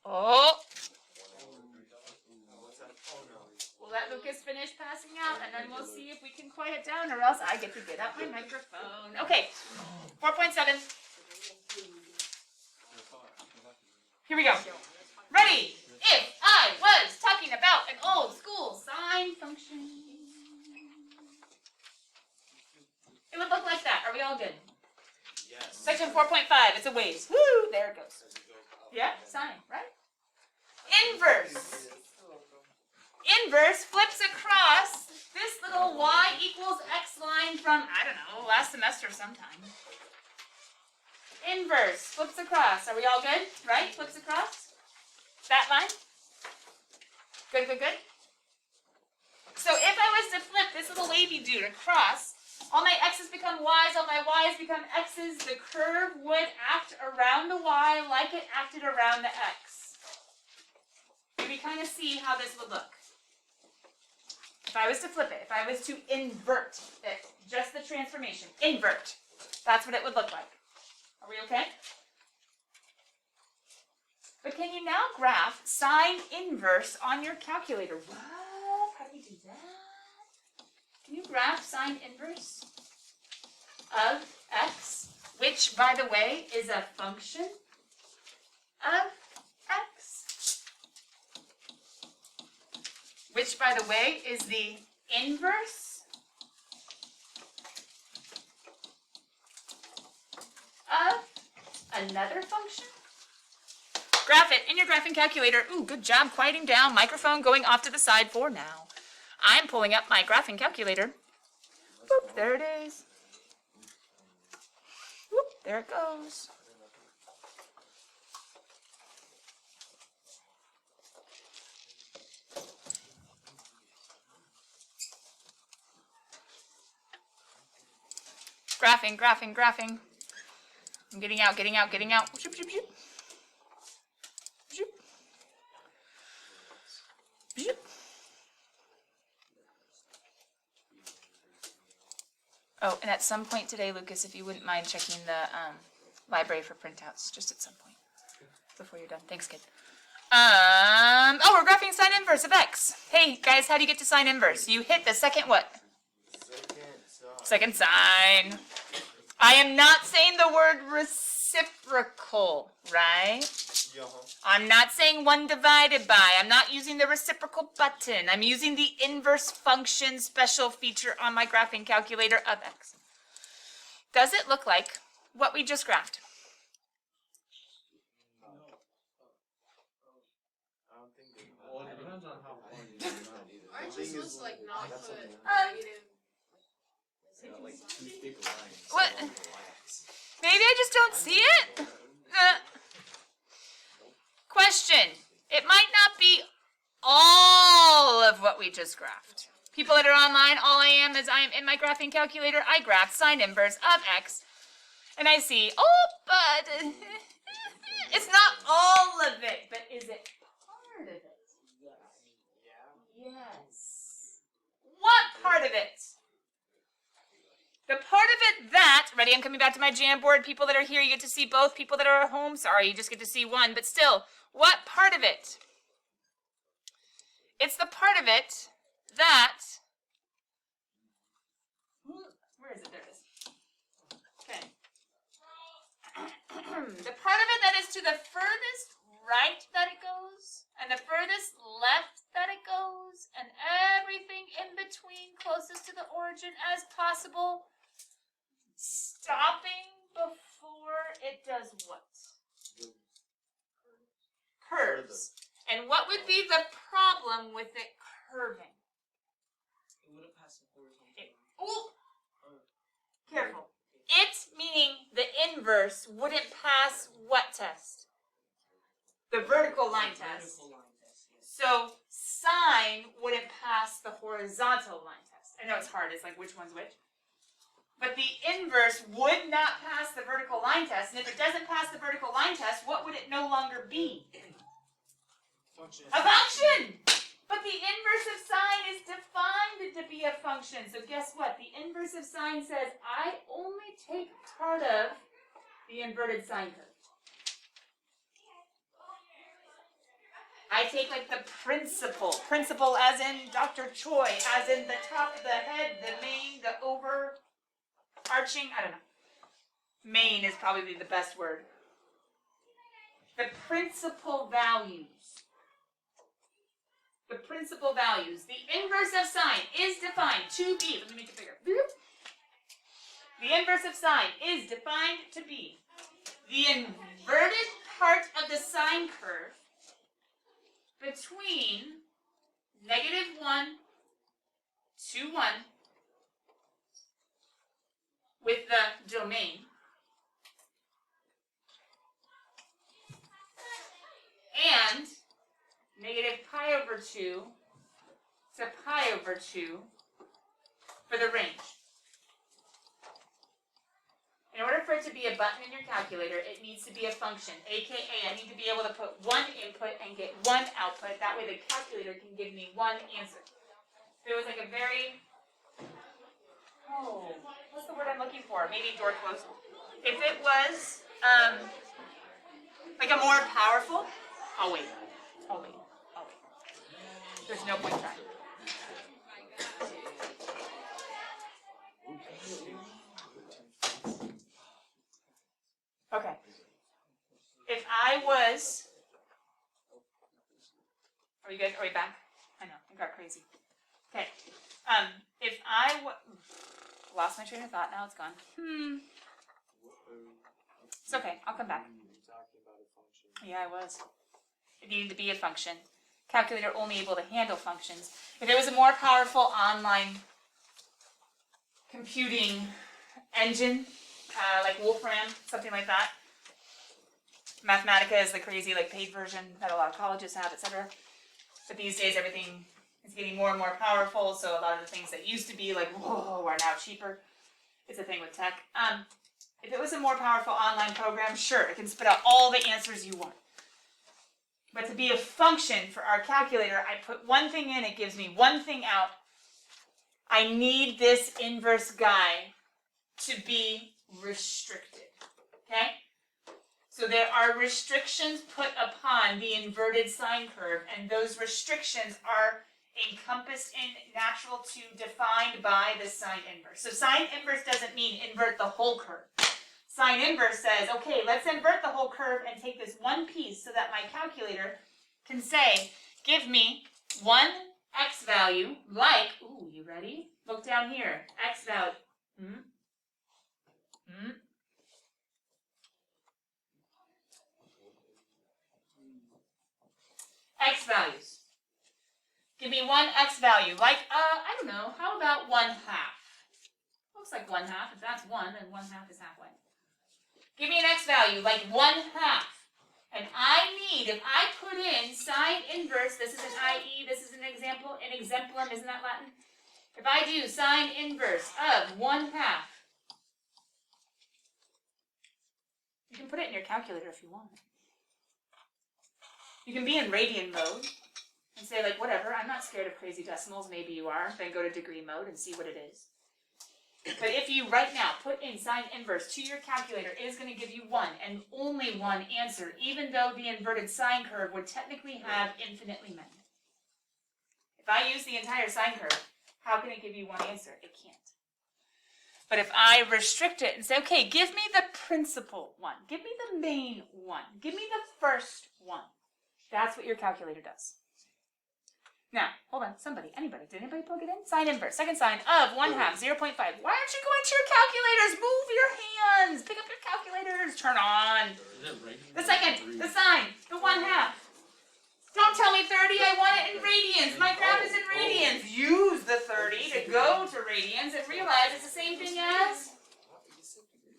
Oh. We'll let Lucas finish passing out, and then we'll see if we can quiet down, or else I get to get out my microphone. Okay, 4.7. Here we go. Ready? If I was talking about an old school sine function, it would look like that. Are we all good? Yes. Section 4.5. It's a waves. Woo! There it goes. Yeah, sine, right? Inverse. Inverse flips across this little y equals x line from, I don't know, last semester sometime. Inverse flips across. Are we all good? Right? Flips across. That line. Good, good, good. So if I was to flip this little wavy dude across, all my x's become y's, all my y's become x's. The curve would act around the y like it acted around the x. We kind of see how this would look. If I was to flip it, if I was to invert it, just the transformation, invert, that's what it would look like. Are we okay? But can you now graph sine inverse on your calculator? What? How do we do that? Can you graph sine inverse of x, which, by the way, is a function of x? Which, by the way, is the inverse of another function? Graph it in your graphing calculator. Ooh, good job quieting down. Microphone going off to the side for now. I'm pulling up my graphing calculator. Whoop, there it is. Whoop, there it goes. Graphing, graphing, graphing. I'm getting out, getting out, getting out. Shoop, shoop, shoop. Shoop. Shoop. Oh, and at some point today, Lucas, if you wouldn't mind checking the library for printouts, just at some point before you're done. Thanks, kid. Oh, we're graphing sine inverse of x. Hey, guys, how do you get to sine inverse? You hit the second what? Second sine. I am not saying the word reciprocal, right? I'm not saying 1 divided by. I'm not using the reciprocal button. I'm using the inverse function special feature on my graphing calculator of x. Does it look like what we just graphed? Aren't you supposed to not put negative? What? Maybe I just don't see it? Question. It might not be all of what we just graphed. People that are online, all I am is I am in my graphing calculator. I graphed sine inverse of x. And I see, oh, but it's not all of it. But is it part of it? Yes. What part of it? The part of it that, ready, I'm coming back to my Jamboard. People that are here, you get to see both. People that are at home, sorry, you just get to see one. But still, what part of it? It's the part of it that, where is it? There it is. Okay. The part of it that is to the furthest right that it goes, and the furthest left that it goes, and everything in between closest to the origin as possible, stopping before it does what? Curves. And what would be the problem with it curving? It wouldn't pass the horizontal. Oh, careful. It, meaning the inverse, wouldn't pass what test? The vertical line test. So sine wouldn't pass the horizontal line test. I know it's hard. It's like which one's which. But the inverse would not pass the vertical line test. And if it doesn't pass the vertical line test, what would it no longer be? Function. A function! But the inverse of sine is defined to be a function. So guess what? The inverse of sine says, I only take part of the inverted sine curve. I take like the principal as in Dr. Choi, as in the top, the head, the main, the overarching, I don't know. Main is probably the best word. The principal values. The principal values. The inverse of sine is defined to be, let me make it bigger. The inverse of sine is defined to be the inverted part of the sine curve between -1 to 1 with the domain and -π/2 to π/2 for the range. In order for it to be a button in your calculator, it needs to be a function, aka I need to be able to put one input and get one output. That way the calculator can give me one answer. If it was like a very, what's the word I'm looking for? Maybe door closed. If it was like a more powerful, I'll wait. There's no point trying. Okay. If I was, are you good? Are we back? I know, I got crazy. Okay. If I lost my train of thought, now it's gone. It's okay, I'll come back. Yeah, I was. It needed to be a function. Calculator only able to handle functions. If it was a more powerful online computing engine, like Wolfram, something like that. Mathematica is the crazy like paid version that a lot of colleges have, etc. But these days everything is getting more and more powerful, so a lot of the things that used to be like, whoa, are now cheaper. It's a thing with tech. If it was a more powerful online program, sure, it can spit out all the answers you want. But to be a function for our calculator, I put one thing in, it gives me one thing out. I need this inverse guy to be restricted, okay? So there are restrictions put upon the inverted sine curve, and those restrictions are encompassed in natural to defined by the sine inverse. So sine inverse doesn't mean invert the whole curve. Sine inverse says, okay, let's invert the whole curve and take this one piece so that my calculator can say, give me one x value like, ooh, you ready? Look down here, x value. X values. Give me one x value, like, I don't know, how about 1/2? Looks like 1/2. If that's 1, then 1/2 is halfway. Give me an x value, like 1/2. And I need, if I put in sine inverse, this is an IE, this is an example, an exemplum, isn't that Latin? If I do sine inverse of 1/2, you can put it in your calculator if you want. You can be in radian mode and say like, whatever, I'm not scared of crazy decimals, maybe you are, then go to degree mode and see what it is. But if you right now put in sine inverse to your calculator, it is going to give you one and only one answer, even though the inverted sine curve would technically have infinitely many. If I use the entire sine curve, how can it give you one answer? It can't. But if I restrict it and say, okay, give me the principal one, give me the main one, give me the first one, that's what your calculator does. Now, hold on, anybody, did anybody plug it in? Sine inverse, second sine of 1/2, 0.5. Why aren't you going to your calculators? Move your hands, pick up your calculators, turn on. The second, the sine, the 1/2. Don't tell me 30, I want it in radians. My graph is in radians. Use the 30 to go to radians and realize it's the same thing as?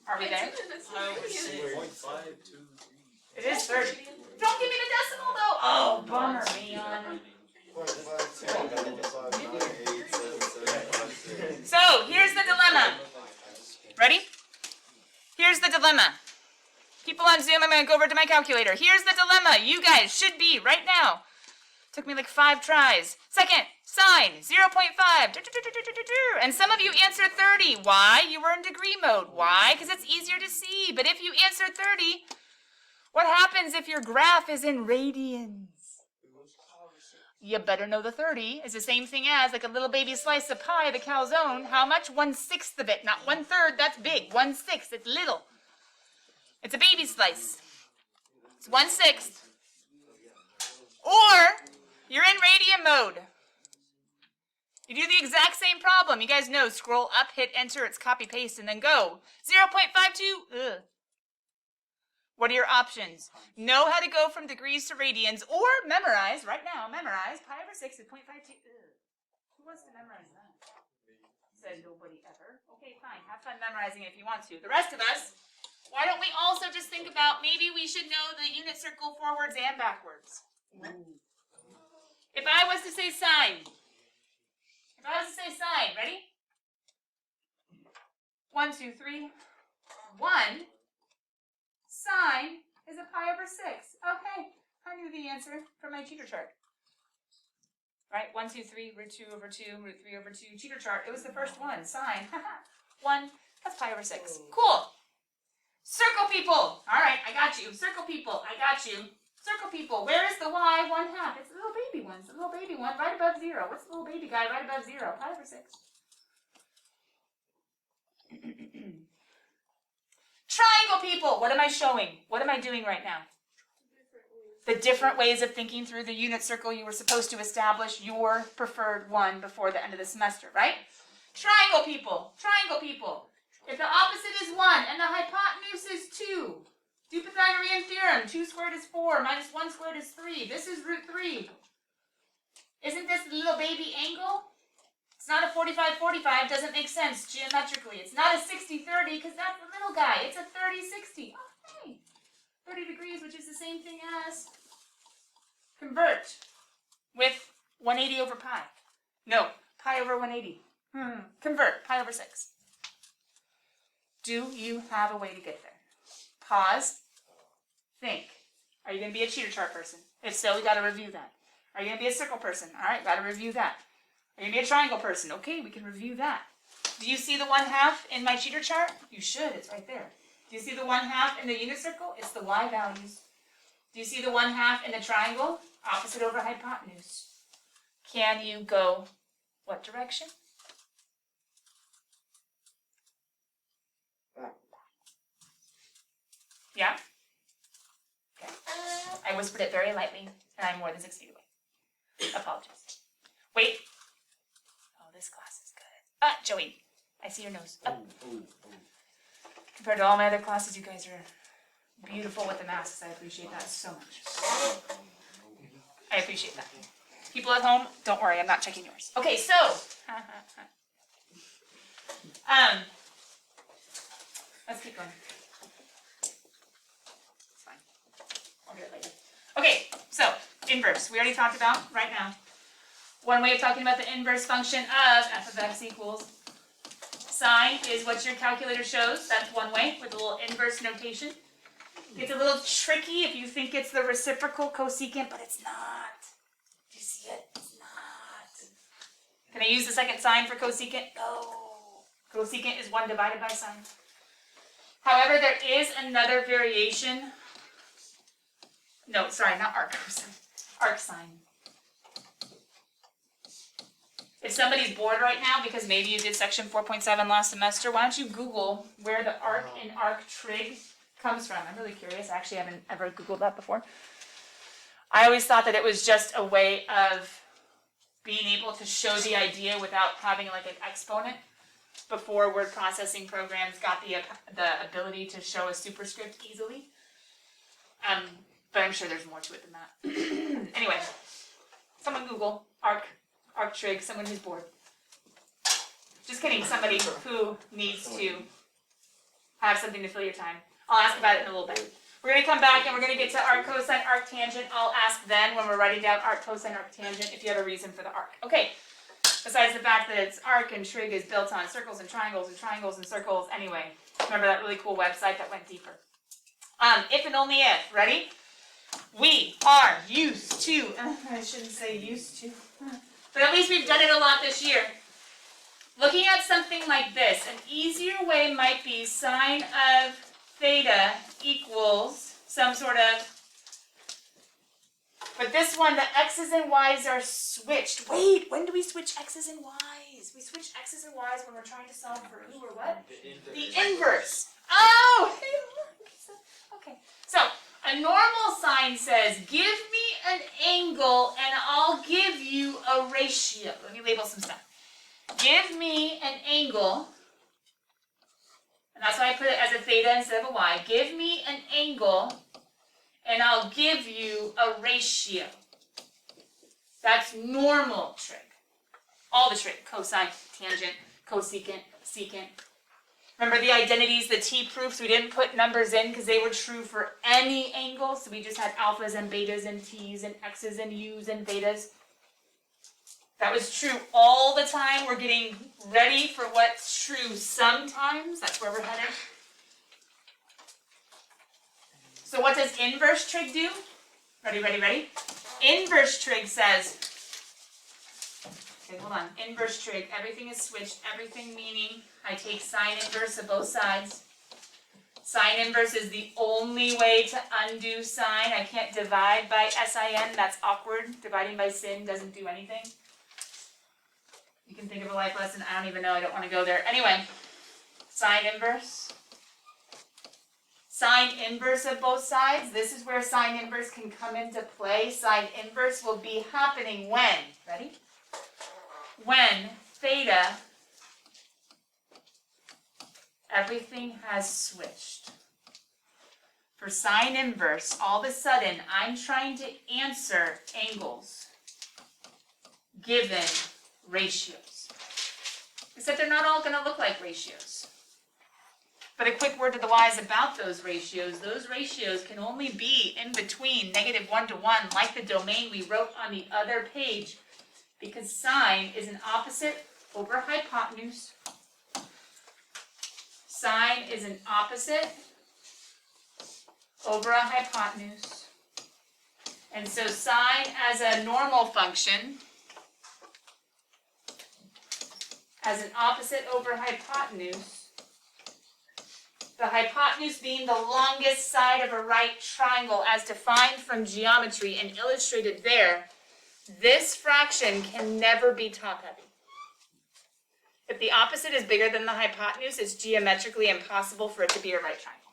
Are we there? It is 30. Don't give me the decimal though. Oh, bummer, man. So, here's the dilemma. Ready? Here's the dilemma. People on Zoom, I'm going to go over to my calculator. Here's the dilemma. You guys should be right now. Took me like 5 tries. Second, sine, 0.5. And some of you answered 30. Why? You were in degree mode. Why? Because it's easier to see. But if you answered 30, what happens if your graph is in radians? you better know the 30 is the same thing as like a little baby slice of pie, the calzone. How much? 1/6 of it, not 1/3. That's big. 1/6. It's little. It's a baby slice. It's 1/6. Or you're in radian mode. You do the exact same problem. You guys know, scroll up, hit enter, it's copy paste, and then go. 0.52. Ugh. What are your options? Know how to go from degrees to radians, or memorize, right now, memorize pi over 6 is 0.52. Ugh. Who wants to memorize that? Said nobody ever. Okay, fine. Have fun memorizing it if you want to. The rest of us, why don't we also just think about maybe we should know the unit circle forwards and backwards? If I was to say sine, ready? 1, 2, 3. 1. Sine is a pi over 6. Okay, I knew the answer from my cheater chart. Right? 1, 2, 3, root 2 over 2, root 3 over 2. Cheater chart. It was the first one. Sine. 1. That's pi over 6. Cool. Circle people. All right, I got you. Circle people. I got you. Circle people. Where is the y 1/2? It's the little baby one. It's the little baby one right above 0. What's the little baby guy right above 0? Pi over 6. Triangle people. What am I showing? What am I doing right now? The different ways of thinking through the unit circle. You were supposed to establish your preferred one before the end of the semester, right? Triangle people. Triangle people. If the opposite is 1 and the hypotenuse is 2, do Pythagorean theorem. 2 squared is 4 minus 1 squared is 3. This is root 3. Isn't this the little baby angle? It's not a 45-45. Doesn't make sense geometrically. It's not a 60-30 because that's the little guy. It's a 30-60. Okay. 30 degrees, which is the same thing as convert with 180 over pi. No, pi over 180. Convert, pi over 6. Do you have a way to get there? Pause. Think. Are you going to be a cheater chart person? If so, we got to review that. Are you going to be a circle person? All right, got to review that. Are you going to be a triangle person? Okay, we can review that. Do you see the 1/2 in my cheater chart? You should. It's right there. Do you see the 1/2 in the unit circle? It's the y values. Do you see the 1/2 in the triangle? Opposite over hypotenuse. Can you go what direction? Yeah? Okay. I whispered it very lightly, and I'm more than 6 feet away. Apologies. Wait. Oh, this glass is good. Joey, I see your nose. Compared to all my other classes, you guys are beautiful with the masks. I appreciate that so much. I appreciate that. People at home, don't worry, I'm not checking yours. Okay, so. Let's keep going. Okay, so inverse. We already talked about right now. One way of talking about the inverse function of f of x equals sine is what your calculator shows. That's one way with a little inverse notation. It's a little tricky if you think it's the reciprocal cosecant, but it's not. Do you see it? It's not. Can I use the second sign for cosecant? No. Cosecant is 1 divided by sine. However, there is another variation. No, sorry, not arc cosine. Arc sine. If somebody's bored right now because maybe you did section 4.7 last semester, why don't you Google where the arc in arc trig comes from? I'm really curious. I actually haven't ever Googled that before. I always thought that it was just a way of being able to show the idea without having like an exponent before word processing programs got the ability to show a superscript easily. But I'm sure there's more to it than that. Anyway, someone Google arc trig, someone who's bored. Just kidding, somebody who needs to have something to fill your time. I'll ask about it in a little bit. We're going to come back and we're going to get to arc, cosine, arc, tangent. I'll ask then when we're writing down arc, cosine, arc, tangent if you have a reason for the arc. Okay, besides the fact that it's arc and trig is built on circles and triangles and triangles and circles. Anyway, remember that really cool website that went deeper. If and only if, ready? We are used to, I shouldn't say used to, but at least we've done it a lot this year. Looking at something like this, an easier way might be sine of theta equals some sort of But this one, the x's and y's are switched. Wait, when do we switch x's and y's? We switch x's and y's when we're trying to solve for who or what? The inverse. Oh! Okay. So, a normal sign says, give me an angle and I'll give you a ratio. Let me label some stuff. Give me an angle, and that's why I put it as a theta instead of a y. Give me an angle and I'll give you a ratio. That's normal trig. All the trig, cosine, tangent, cosecant, secant. Remember the identities, the t-proofs, we didn't put numbers in because they were true for any angle, so we just had alphas and betas and t's and x's and u's and thetas. That was true all the time. We're getting ready for what's true sometimes. That's where we're headed. So what does inverse trig do? Ready, ready, ready? Inverse trig says, okay, hold on. Inverse trig, everything is switched. Everything meaning I take sine inverse of both sides. Sine inverse is the only way to undo sine. I can't divide by sin. That's awkward. Dividing by sin doesn't do anything. You can think of a life lesson. I don't even know. I don't want to go there. Anyway, sine inverse. Sine inverse of both sides. This is where sine inverse can come into play. Sine inverse will be happening when, ready? When theta, everything has switched. For sine inverse, all of a sudden, I'm trying to answer angles given ratios. Except they're not all going to look like ratios. But a quick word to the wise about those ratios. Those ratios can only be in between -1 to 1, like the domain we wrote on the other page, because sine is an opposite over hypotenuse. Sine is an opposite over a hypotenuse. And so sine as a normal function, as an opposite over hypotenuse, the hypotenuse being the longest side of a right triangle as defined from geometry and illustrated there, this fraction can never be top-heavy. If the opposite is bigger than the hypotenuse, it's geometrically impossible for it to be a right triangle.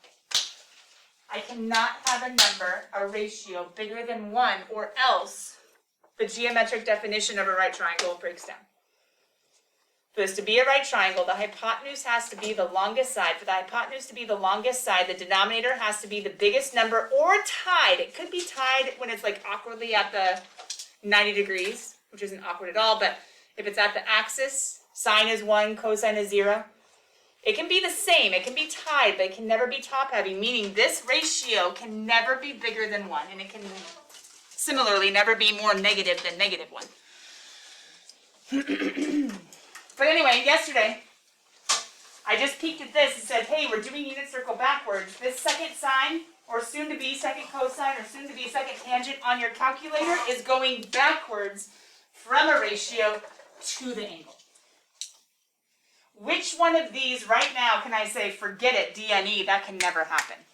I cannot have a number, a ratio, bigger than 1, or else the geometric definition of a right triangle breaks down. For this to be a right triangle, the hypotenuse has to be the longest side. For the hypotenuse to be the longest side, the denominator has to be the biggest number or tied. It could be tied when it's like awkwardly at the 90 degrees, which isn't awkward at all, but if it's at the axis, sine is 1, cosine is 0. It can be the same, it can be tied, but it can never be top-heavy, meaning this ratio can never be bigger than 1, and it can similarly never be more negative than -1. But anyway, yesterday, I just peeked at this and said, hey, we're doing unit circle backwards. This second sine, or soon-to-be second cosine, or soon-to-be second tangent on your calculator is going backwards from a ratio to the angle. Which one of these right now can I say, forget it, DNE, that can never happen?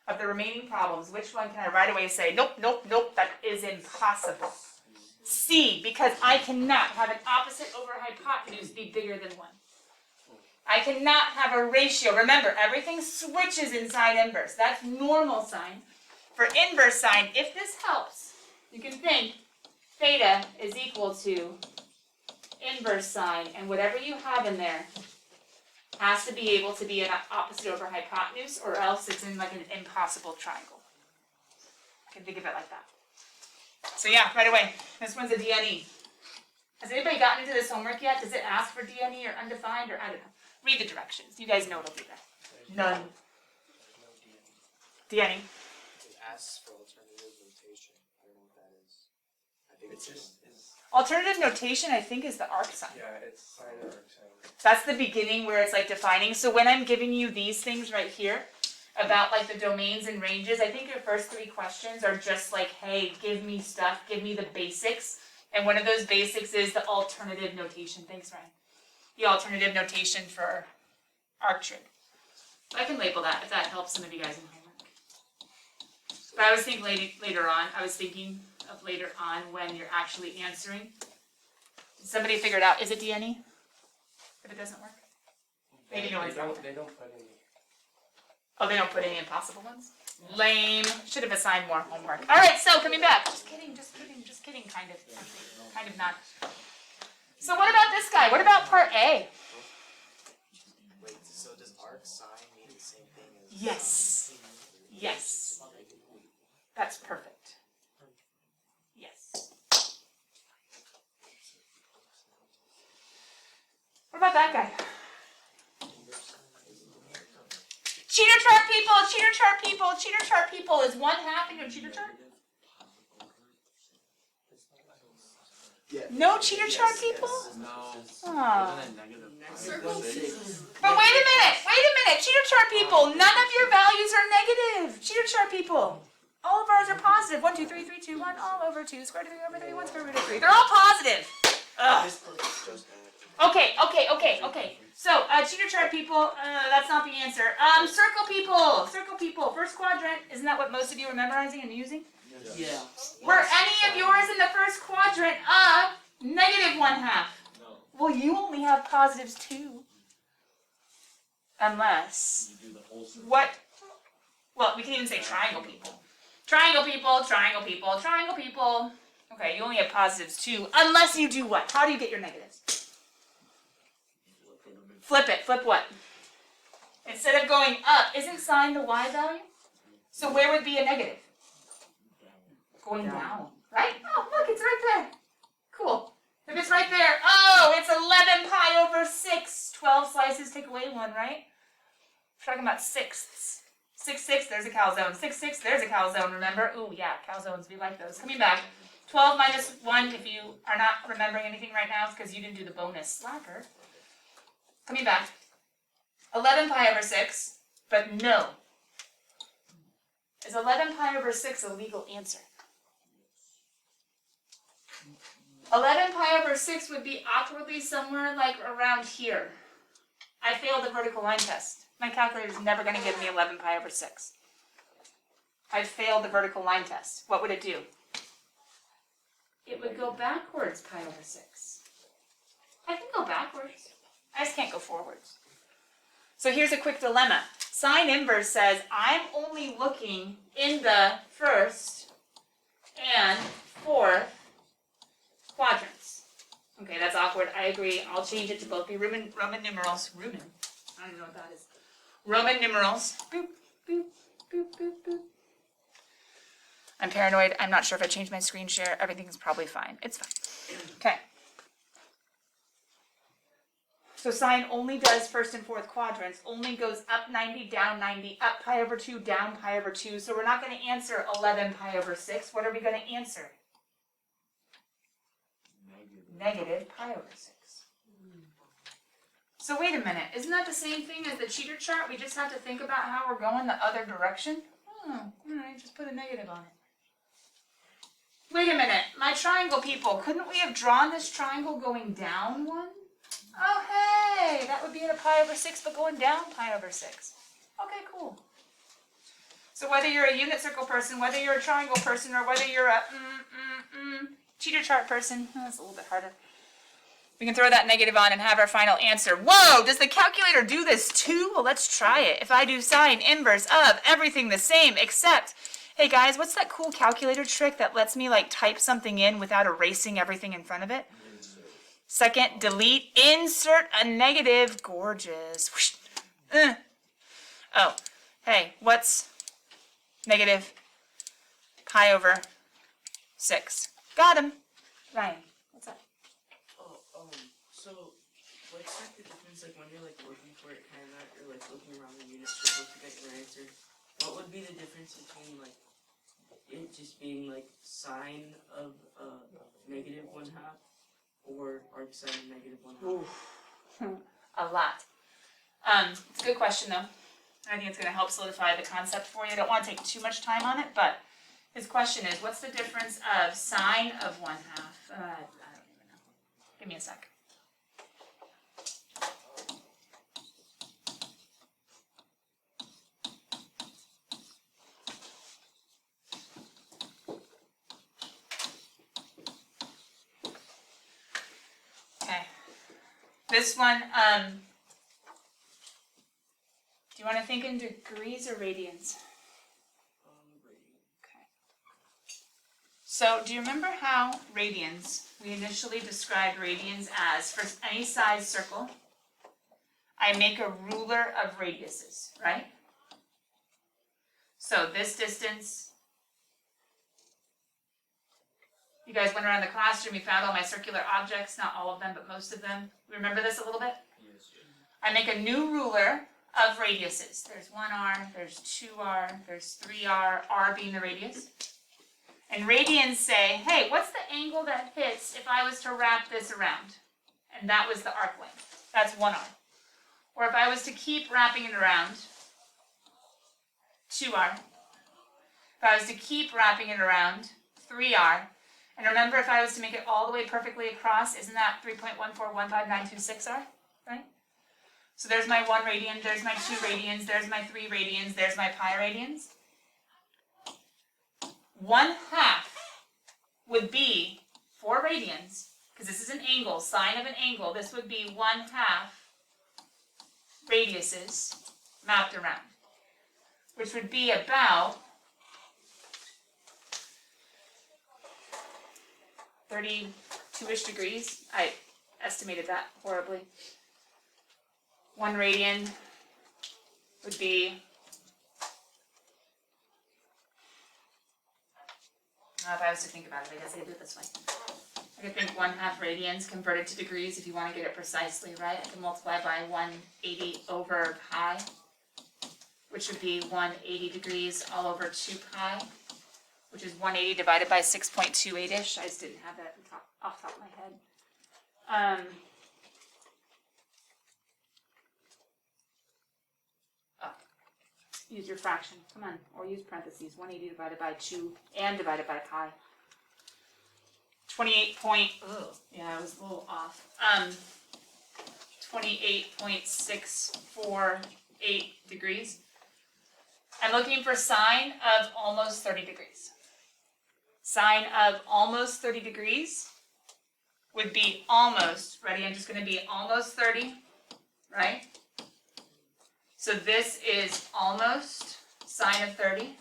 Of the remaining problems, which one can I right away say, nope, nope, nope, that is impossible? C, because I cannot have an opposite over hypotenuse be bigger than 1. I cannot have a ratio. Remember, everything switches in sine inverse. That's normal sine. For inverse sine, if this helps, you can think theta is equal to inverse sine, and whatever you have in there has to be able to be an opposite over hypotenuse, or else it's in like an impossible triangle. You can think of it like that. So yeah, right away, this one's a DNE. Has anybody gotten into this homework yet? Does it ask for DNE or undefined, or I don't know? Read the directions. You guys know it'll be there. None. DNE. It asks for alternative notation. I don't know what that is. I think it's just Alternative notation, I think, is the arc sign. yeah, it's sine or arc sign. That's the beginning where it's like defining. So when I'm giving you these things right here about like the domains and ranges, I think your first 3 questions are just like, hey, give me stuff, give me the basics. And one of those basics is the alternative notation. Thanks, Ryan. The alternative notation for arc trig. So I can label that if that helps some of you guys in homework. But I was thinking later on. I was thinking of later on when you're actually answering. Did somebody figure it out? Is it DNE? If it doesn't work? Maybe no one's They don't put any. Oh, they don't put any impossible ones? Lame. Should have assigned more homework. All right, so coming back. Just kidding, kind of. Kind of not. So what about this guy? What about part A? Wait, so does arc sine mean the same thing as? Yes. Yes. That's perfect. Yes. What about that guy? Cheater chart people, cheater chart people, cheater chart people. Is 1/2 in your cheater chart? No cheater chart people? No. Aw. Isn't it negative? Circle But wait a minute, cheater chart people. None of your values are negative. Cheater chart people. All of ours are positive. 1, 2, 3, 3, 2, 1, all over 2, square root of 3 over 3, 1 square root of 3. They're all positive. Ugh. Okay. So, cheater chart people, that's not the answer. Circle people, first quadrant. Isn't that what most of you are memorizing and using? Yeah. Were any of yours in the first quadrant of negative 1/2? No. Well, you only have positives too. Unless, You do the whole circle. what? Well, we can even say triangle people. Triangle people, triangle people, triangle people. Okay, you only have positives too. Unless you do what? How do you get your negatives? Flip it. Flip what? Instead of going up, isn't sine the y value? So where would be a negative? Going down. Right? Oh, look, it's right there. Cool. If it's right there, oh, it's 11 pi over 6. 12 slices, take away 1, right? We're talking about sixths. 6, 6, there's a calzone. 6, 6, there's a calzone, remember? Ooh, yeah, calzones, we like those. Coming back. 12 minus 1, if you are not remembering anything right now, it's because you didn't do the bonus slacker. Coming back. 11 pi over 6, but no. Is 11 pi over 6 a legal answer? 11 pi over 6 would be awkwardly somewhere like around here. I failed the vertical line test. My calculator's never going to give me 11 pi over 6. I failed the vertical line test. What would it do? It would go backwards pi over 6. I can go backwards. I just can't go forwards. So here's a quick dilemma. Sine inverse says I'm only looking in the first and fourth quadrants. Okay, that's awkward. I agree. I'll change it to both be Roman numerals. Roman. I don't even know what that is. Roman numerals. Boop, boop, boop, boop, boop. I'm paranoid. I'm not sure if I changed my screen share. Everything's probably fine. It's fine. Okay. So sine only does first and fourth quadrants, only goes up 90, down 90, up pi over 2, down pi over 2. So we're not going to answer 11 pi over 6. What are we going to answer? Negative pi over 6. So wait a minute. Isn't that the same thing as the cheater chart? We just have to think about how we're going the other direction? Oh, all right, just put a negative on it. Wait a minute. My triangle people, couldn't we have drawn this triangle going down 1? Oh, hey, that would be at a pi over 6, but going down pi over 6. Okay, cool. So whether you're a unit circle person, whether you're a triangle person, or whether you're a cheater chart person, that's a little bit harder. We can throw that negative on and have our final answer. Whoa, does the calculator do this too? Well, let's try it. If I do sine inverse of everything the same except, hey guys, what's that cool calculator trick that lets me like type something in without erasing everything in front of it? Second, delete, insert a negative. Gorgeous. Whoosh. Oh, hey, what's negative pi over 6? Got him. Ryan, what's up? Oh, so what's like the difference, like when you're like looking for it, kind of, you're like looking around the unit circle to get your answer. What would be the difference between like it just being like sine of negative 1/2 or arc sine of negative 1/2? A lot. It's a good question though. I think it's going to help solidify the concept for you. I don't want to take too much time on it, but his question is, what's the difference of sine of 1/2? I don't even know. Give me a sec. This one, do you want to think in degrees or radians? Okay. So, do you remember how radians, we initially described radians as, for any size circle, I make a ruler of radiuses, right? So this distance, you guys went around the classroom, you found all my circular objects, not all of them, but most of them. Remember this a little bit? Yes. I make a new ruler of radiuses. There's 1r, there's 2r, there's 3r, r being the radius. And radians say, hey, what's the angle that hits if I was to wrap this around? And that was the arc length. That's 1r. Or if I was to keep wrapping it around, 2r. If I was to keep wrapping it around, 3r. And remember, if I was to make it all the way perfectly across, isn't that 3.1415926r, right? So there's my 1 radian, there's my 2 radians, there's my 3 radians, there's my pi radians. 1/2 would be 4 radians, because this is an angle, sine of an angle, this would be 1/2 radiuses mapped around, which would be about 32-ish degrees. I estimated that horribly. 1 radian would be, if I was to think about it, I guess I could do it this way. I could think 1/2 radians converted to degrees if you want to get it precisely right. I can multiply by 180 over pi, which would be 180 degrees all over 2 pi, which is 180 divided by 6.28-ish. I just didn't have that off the top of my head. Use your fraction, come on, or use parentheses. 180 divided by 2 and divided by pi. 28 point, yeah, I was a little off. 28.648 degrees. I'm looking for sine of almost 30 degrees. Sine of almost 30 degrees would be almost, ready, I'm just going to be almost 30, right? So this is almost sine of 30,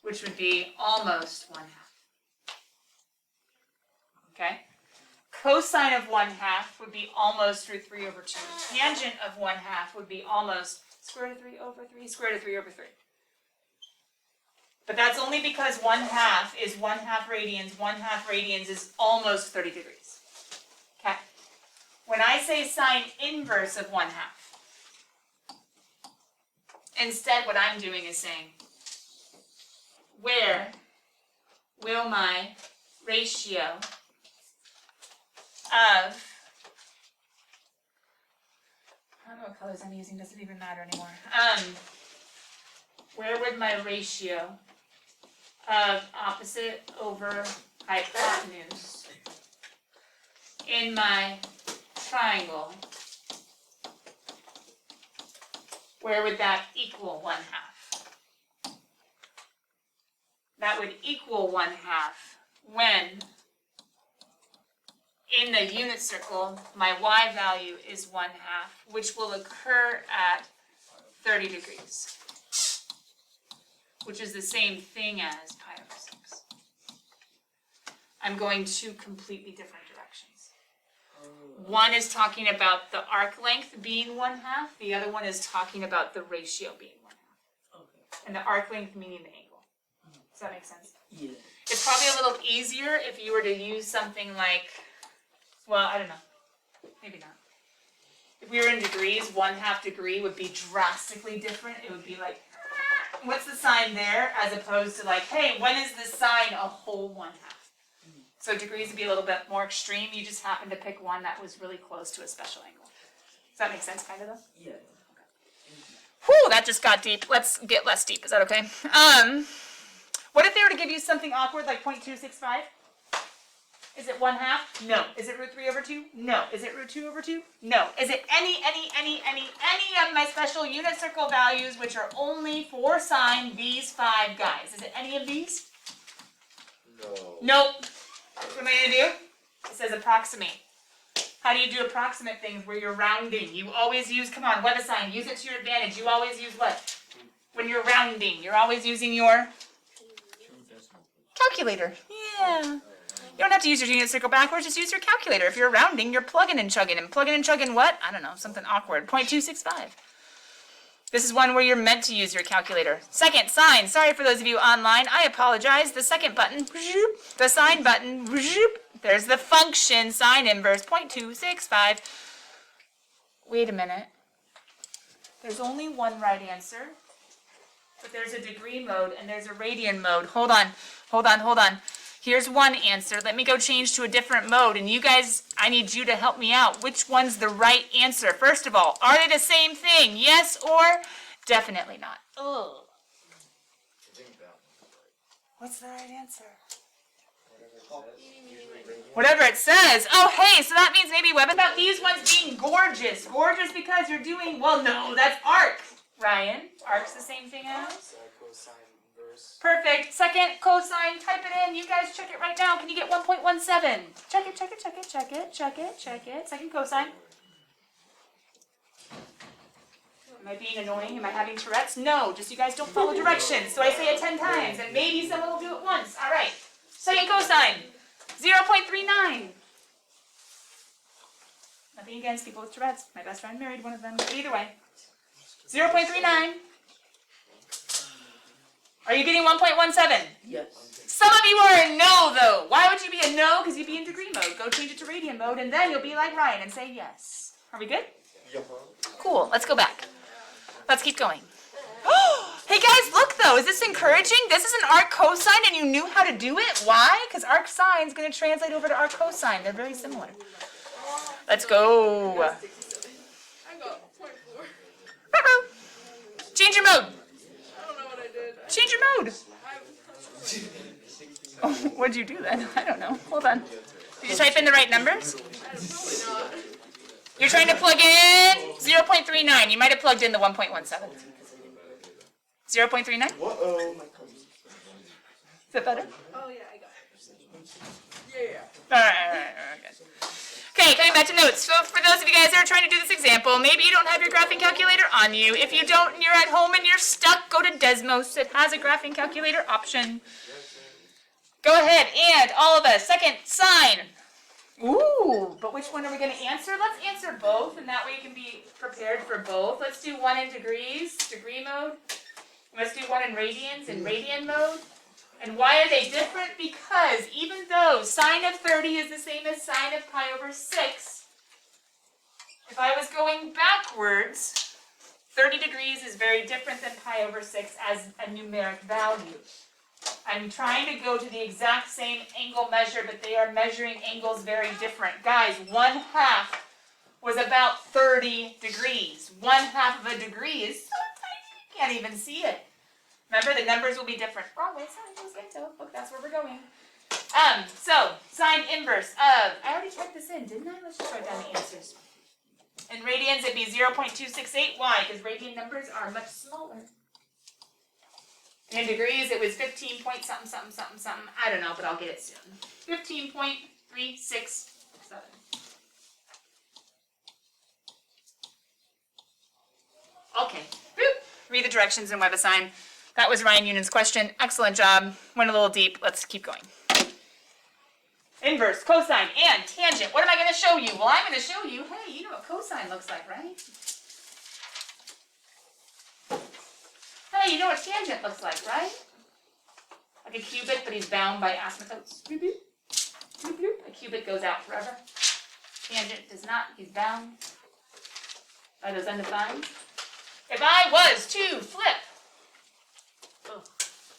which would be almost 1/2. Okay? Cosine of 1/2 would be almost root 3 over 2. Tangent of 1/2 would be almost square root of 3 over 3, square root of 3 over 3. But that's only because 1/2 is 1/2 radians. 1/2 radians is almost 30 degrees. Okay? When I say sine inverse of 1/2, instead what I'm doing is saying, where will my ratio of, I don't know what colors I'm using, doesn't even matter anymore. Where would my ratio of opposite over hypotenuse in my triangle, where would that equal 1/2? That would equal 1/2 when in the unit circle, my y value is 1/2, which will occur at 30 degrees, which is the same thing as pi over 6. I'm going two completely different directions. One is talking about the arc length being 1/2, the other one is talking about the ratio being 1/2. Okay. And the arc length meaning the angle. Does that make sense? Yeah. It's probably a little easier if you were to use something like, well, I don't know, maybe not. If we were in degrees, 1/2 degree would be drastically different. It would be like, what's the sign there? As opposed to like, hey, when is this sign a whole 1/2? So degrees would be a little bit more extreme. You just happened to pick one that was really close to a special angle. Does that make sense, kind of though? Yeah. Whew, that just got deep. Let's get less deep. Is that okay? What if they were to give you something awkward like 0.265? Is it 1/2? No. Is it root 3 over 2? No. Is it root 2 over 2? No. Is it any of my special unit circle values, which are only for sine, these 5 guys? Is it any of these? No. Nope. What am I going to do? It says approximate. How do you do approximate things where you're rounding? You always use, come on, WebAssign, use it to your advantage. You always use what? When you're rounding, you're always using your calculator. Yeah. You don't have to use your unit circle backwards, just use your calculator. If you're rounding, you're plugging and chugging. And plugging and chugging what? I don't know, something awkward. 0.265. This is one where you're meant to use your calculator. Second, sign. Sorry for those of you online. I apologize. The second button, the sign button, there's the function, sine inverse, 0.265. Wait a minute. There's only one right answer, but there's a degree mode and there's a radian mode. Hold on. Here's one answer. Let me go change to a different mode, and you guys, I need you to help me out. Which one's the right answer? First of all, are they the same thing? Yes or definitely not? Ugh. What's the right answer? Whatever it says. Oh, hey, so that means maybe Web about these ones being gorgeous. Gorgeous because you're doing, well, no, that's arc, Ryan. Arc's the same thing as? Perfect. Second cosine, type it in. You guys check it right now. Can you get 1.17? Check it. Second cosine. Am I being annoying? Am I having Tourette's? No, just you guys don't follow directions. So I say it 10 times, and maybe someone will do it once. All right. Second cosine, 0.39. Nothing against people with Tourette's. My best friend married one of them. But either way, 0.39. Are you getting 1.17? Yes. Some of you are a no, though. Why would you be a no? Because you'd be in degree mode. Go change it to radian mode, and then you'll be like Ryan and say yes. Are we good? Cool. Let's go back. Let's keep going. Hey, guys, look, though. Is this encouraging? This is an arc cosine, and you knew how to do it? Why? Because arc sine is going to translate over to arc cosine. They're very similar. Let's go. I got 0.4. Change your mode. I don't know what I did. Change your mode. Oh, what'd you do then? I don't know. Hold on. Did you type in the right numbers? Probably not. You're trying to plug in 0.39. You might have plugged in the 1.17. 0.39? Uh-oh. Is that better? Oh yeah, I got it. Yeah. All right, good. Okay, coming back to notes. So for those of you guys that are trying to do this example, maybe you don't have your graphing calculator on you. If you don't and you're at home and you're stuck, go to Desmos. It has a graphing calculator option. Go ahead, and all of us, second sign. Ooh, but which one are we going to answer? Let's answer both, and that way you can be prepared for both. Let's do one in degrees, degree mode. Let's do one in radian mode. And why are they different? Because even though sine of 30 is the same as sine of pi over 6, if I was going backwards, 30 degrees is very different than pi over 6 as a numeric value. I'm trying to go to the exact same angle measure, but they are measuring angles very different. Guys, 1/2 was about 30 degrees. 1/2 of a degree is so tiny, you can't even see it. Remember, the numbers will be different. Wrong way, sine goes into. Look, that's where we're going. So, sine inverse of, I already typed this in, didn't I? Let's just write down the answers. In radians, it'd be 0.268. Why? Because radian numbers are much smaller. In degrees, it was 15 point something, something, something, something. I don't know, but I'll get it soon. 15.367. Okay. Boop. Read the directions in WebAssign. That was Ryan Union's question. Excellent job. Went a little deep. Let's keep going. Inverse, cosine, and tangent. What am I going to show you? Well, I'm going to show you, hey, you know what cosine looks like, right? Hey, you know what tangent looks like, right? Like a cubit, but he's bound by asymptotes. Bloop, bloop. Bloop, bloop. A cubit goes out forever. Tangent does not. He's bound by those undefined. If I was to flip, oh,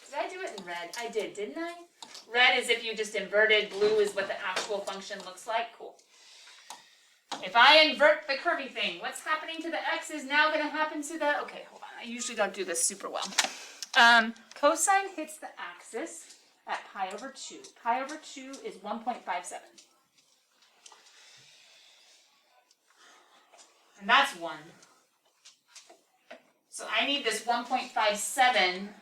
did I do it in red? I did, didn't I? Red is if you just inverted. Blue is what the actual function looks like. Cool. If I invert the curvy thing, what's happening to the x is now going to happen to the, okay, hold on. I usually don't do this super well. Cosine hits the axis at pi over 2. Pi over 2 is 1.57. And that's 1. So I need this 1.57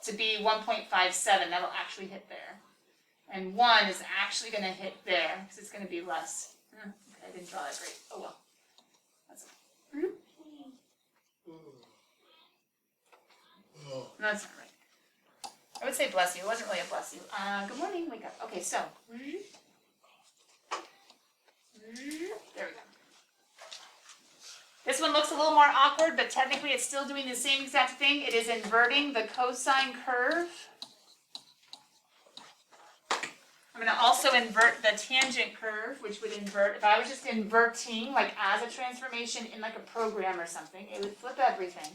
to be 1.57. That'll actually hit there. And 1 is actually going to hit there because it's going to be less. Okay. I didn't draw that great. Oh well. That's okay. No, that's not right. I would say bless you. It wasn't really a bless you. Good morning. Wake up. Okay, so. There we go. This one looks a little more awkward, but technically it's still doing the same exact thing. It is inverting the cosine curve. I'm going to also invert the tangent curve, which would invert, if I was just inverting, like as a transformation in like a program or something, it would flip everything.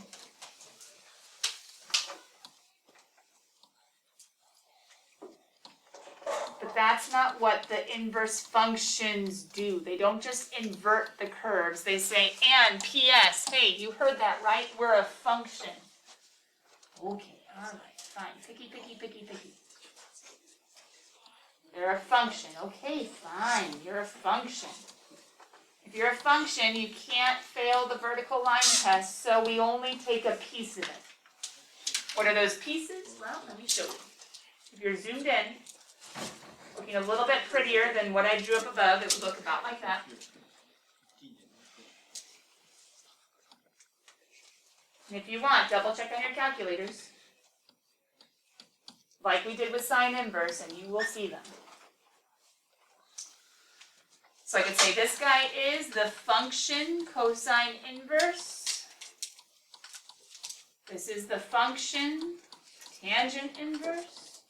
But that's not what the inverse functions do. They don't just invert the curves. They say, and P.S., hey, you heard that, right? We're a function. Okay, all right, fine. Picky, picky, picky, picky. They're a function. Okay, fine. You're a function. If you're a function, you can't fail the vertical line test, so we only take a piece of it. What are those pieces? Well, let me show you. If you're zoomed in, looking a little bit prettier than what I drew up above, it would look about like that. And if you want, double check on your calculators, like we did with sine inverse, and you will see them. So I could say this guy is the function cosine inverse. This is the function tangent inverse,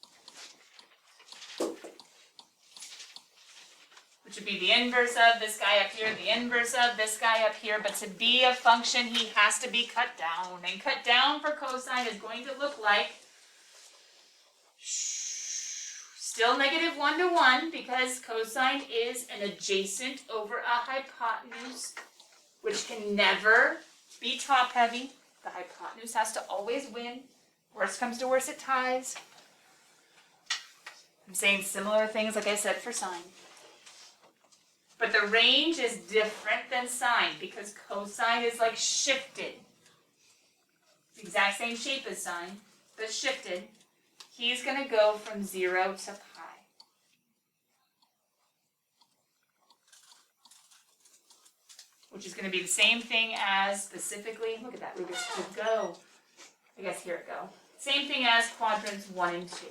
which would be the inverse of this guy up here, the inverse of this guy up here. But to be a function, he has to be cut down. And cut down for cosine is going to look like still negative 1 to 1, because cosine is an adjacent over a hypotenuse, which can never be top heavy. The hypotenuse has to always win. Worst comes to worst, it ties. I'm saying similar things like I said for sine. But the range is different than sine, because cosine is like shifted. The exact same shape as sine, but shifted. He's going to go from 0 to pi. Which is going to be the same thing as specifically, look at that, Rubik's Cube, go. I guess here it go. Same thing as quadrants 1 and 2.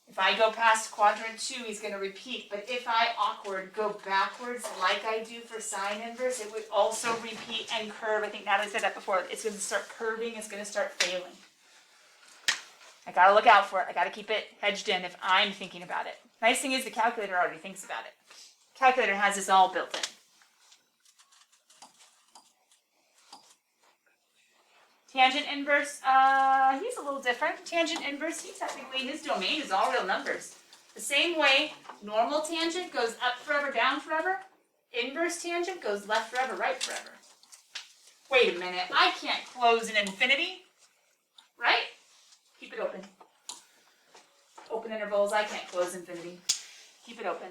If I go past quadrant 2, he's going to repeat. But if I go backwards like I do for sine inverse, it would also repeat and curve. I think Natalie said that before. It's going to start curving. It's going to start failing. I got to look out for it. I got to keep it hedged in if I'm thinking about it. Nice thing is the calculator already thinks about it. Calculator has this all built in. Tangent inverse, he's a little different. Tangent inverse, his domain is all real numbers. The same way normal tangent goes up forever, down forever, inverse tangent goes left forever, right forever. Wait a minute, I can't close an infinity, right? Keep it open. Open intervals, I can't close infinity. Keep it open.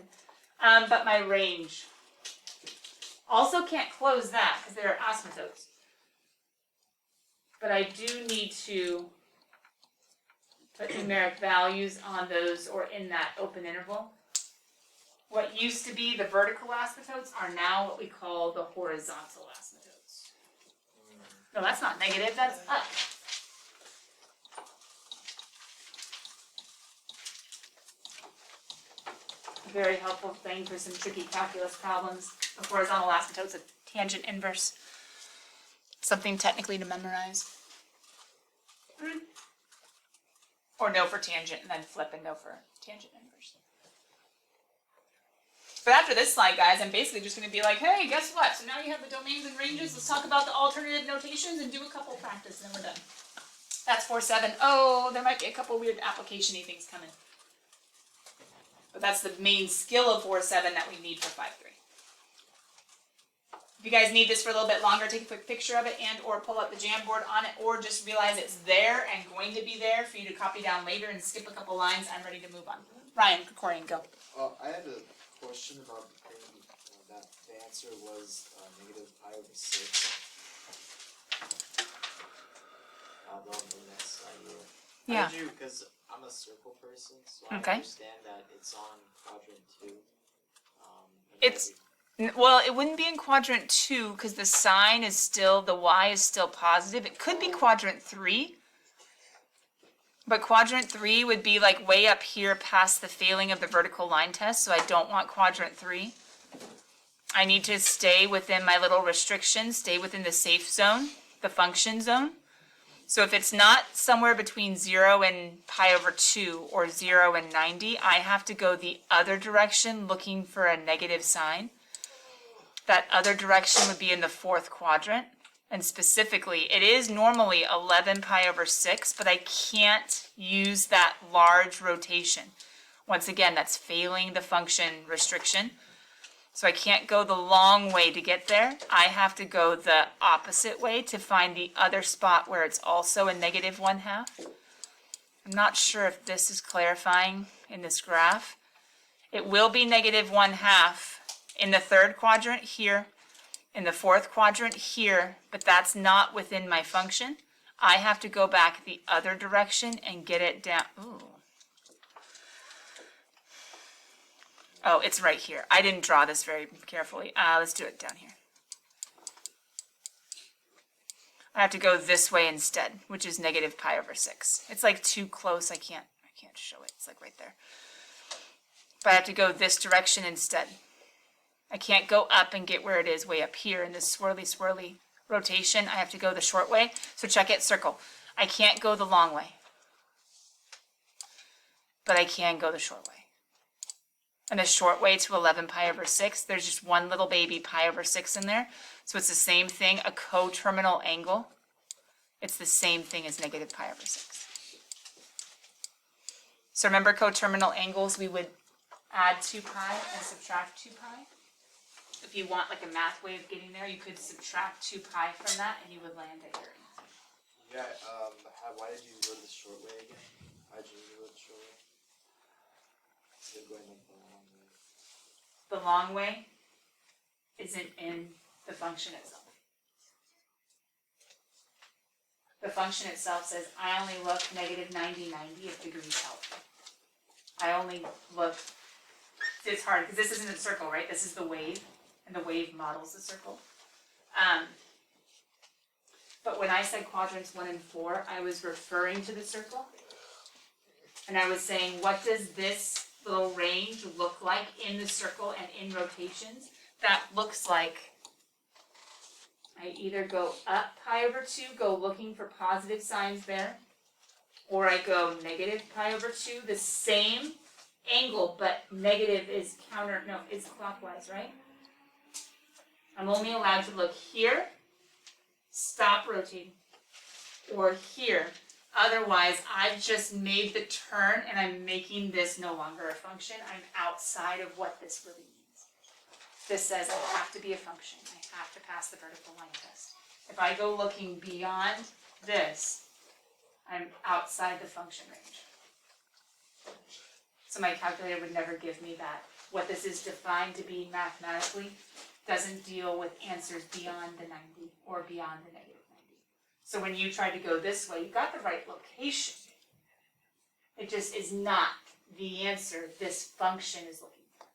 But my range also can't close that because there are asymptotes. But I do need to put numeric values on those or in that open interval. What used to be the vertical asymptotes are now what we call the horizontal asymptotes. No, that's not negative, that's up. A very helpful thing for some tricky calculus problems. The horizontal asymptote's a tangent inverse. Something technically to memorize. Or no for tangent and then flip and no for tangent inverse. But after this slide, guys, I'm basically just going to be like, hey, guess what? So now you have the domains and ranges. Let's talk about the alternative notations and do a couple practice and then we're done. That's 4-7. Oh, there might be a couple weird application-y things coming. But that's the main skill of 4-7 that we need for 5-3. If you guys need this for a little bit longer, take a quick picture of it and or pull up the Jamboard on it, or just realize it's there and going to be there for you to copy down later and skip a couple lines. I'm ready to move on. Ryan, Corian, go. I had a question about the thing that the answer was negative pi over 6. I'll go on to the next slide here. Yeah. Because I'm a circle person, so I Okay. understand that it's on quadrant 2. and It's- every- Well, it wouldn't be in quadrant 2 because the sign is still, the y is still positive. It could be quadrant 3. But quadrant 3 would be like way up here past the failing of the vertical line test, so I don't want quadrant 3. I need to stay within my little restrictions, stay within the safe zone, the function zone. So if it's not somewhere between 0 and pi over 2 or 0 and 90, I have to go the other direction looking for a negative sign. That other direction would be in the 4th quadrant. And specifically, it is normally 11 pi over 6, but I can't use that large rotation. Once again, that's failing the function restriction. So I can't go the long way to get there. I have to go the opposite way to find the other spot where it's also a negative 1/2. I'm not sure if this is clarifying in this graph. It will be negative 1/2 in the 3rd quadrant here, in the 4th quadrant here, but that's not within my function. I have to go back the other direction and get it down. Ooh. Oh, it's right here. I didn't draw this very carefully. Let's do it down here. I have to go this way instead, which is negative pi over 6. It's like too close. I can't show it. It's like right there. But I have to go this direction instead. I can't go up and get where it is way up here in this swirly rotation. I have to go the short way. So check it, circle. I can't go the long way, but I can go the short way. And the short way to 11 pi over 6, there's just one little baby pi over 6 in there. So it's the same thing, a coterminal angle. It's the same thing as negative pi over 6. So remember coterminal angles, we would add 2 pi and subtract 2 pi. If you want like a math way of getting there, you could subtract 2 pi from that and you would land at your answer. Yeah, why did you go the short way again? Why did you go the short way? Instead of going like the long way. The long way isn't in the function itself. The function itself says I only look negative 90, 90 if degrees help. I only look, it's hard because this isn't a circle, right? This is the wave, and the wave models the circle. But when I said quadrants 1 and 4, I was referring to the circle. And I was saying, what does this little range look like in the circle and in rotations? That looks like I either go up pi over 2, go looking for positive signs there, or I go negative pi over 2, the same angle, but negative is is clockwise, right? I'm only allowed to look here, stop rotating, or here. Otherwise, I've just made the turn and I'm making this no longer a function. I'm outside of what this really means. This says I have to be a function. I have to pass the vertical line test. If I go looking beyond this, I'm outside the function range. So my calculator would never give me that. What this is defined to be mathematically doesn't deal with answers beyond the 90 or beyond the negative 90. So when you try to go this way, you got the right location. It just is not the answer this function is looking for.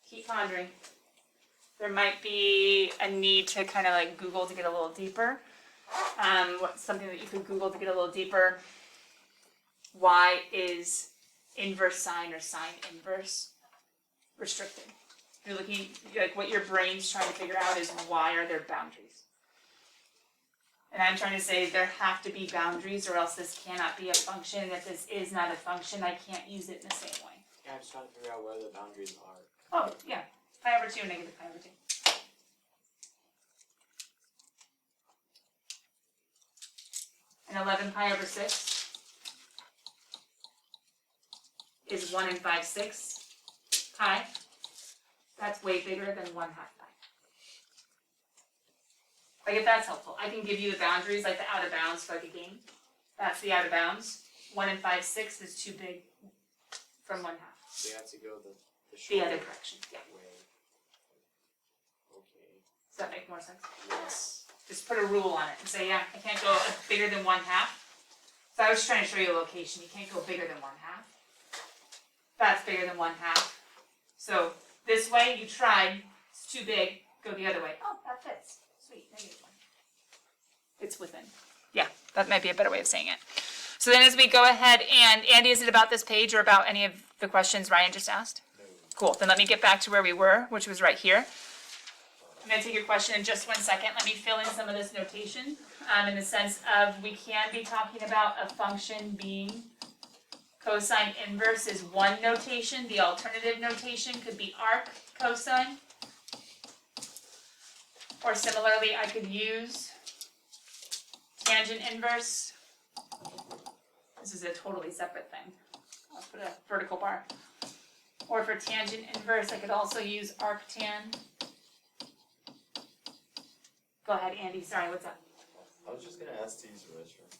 Keep pondering. There might be a need to kind of like Google to get a little deeper. Something that you could Google to get a little deeper. Why is inverse sine or sine inverse restricted? You're looking, like what your brain's trying to figure out is why are there boundaries? And I'm trying to say there have to be boundaries or else this cannot be a function. And if this is not a function, I can't use it in the same way. Yeah, I'm just trying to figure out where the boundaries are. Oh, yeah. Pi over 2, negative pi over 2. And 11 pi over 6 is 1 and 5/6 pi. That's way bigger than 1/2 pi. Like if that's helpful, I can give you the boundaries, like the out of bounds for like a game. That's the out of bounds. 1 and 5/6 is too big from 1/2. So you have to go the The short other direction, yeah. way. Okay. Does that make more sense? Yes. Just put a rule on it and say, yeah, I can't go bigger than 1/2. So I was trying to show you a location. You can't go bigger than 1/2. That's bigger than 1/2. So this way, you tried. It's too big. Go the other way. Oh, that fits. Sweet. -1. It's within. Yeah, that might be a better way of saying it. So then as we go ahead and, Andy, is it about this page or about any of the questions Ryan just asked? No. Cool. Then let me get back to where we were, which was right here. I'm going to take your question in just 1 second. Let me fill in some of this notation in the sense of we can be talking about a function being cosine inverse is one notation. The alternative notation could be arc cosine. Or similarly, I could use tangent inverse. This is a totally separate thing. I'll put a vertical bar. Or for tangent inverse, I could also use arctan. Go ahead, Andy. Sorry, what's up? I was just gonna ask to use the restroom.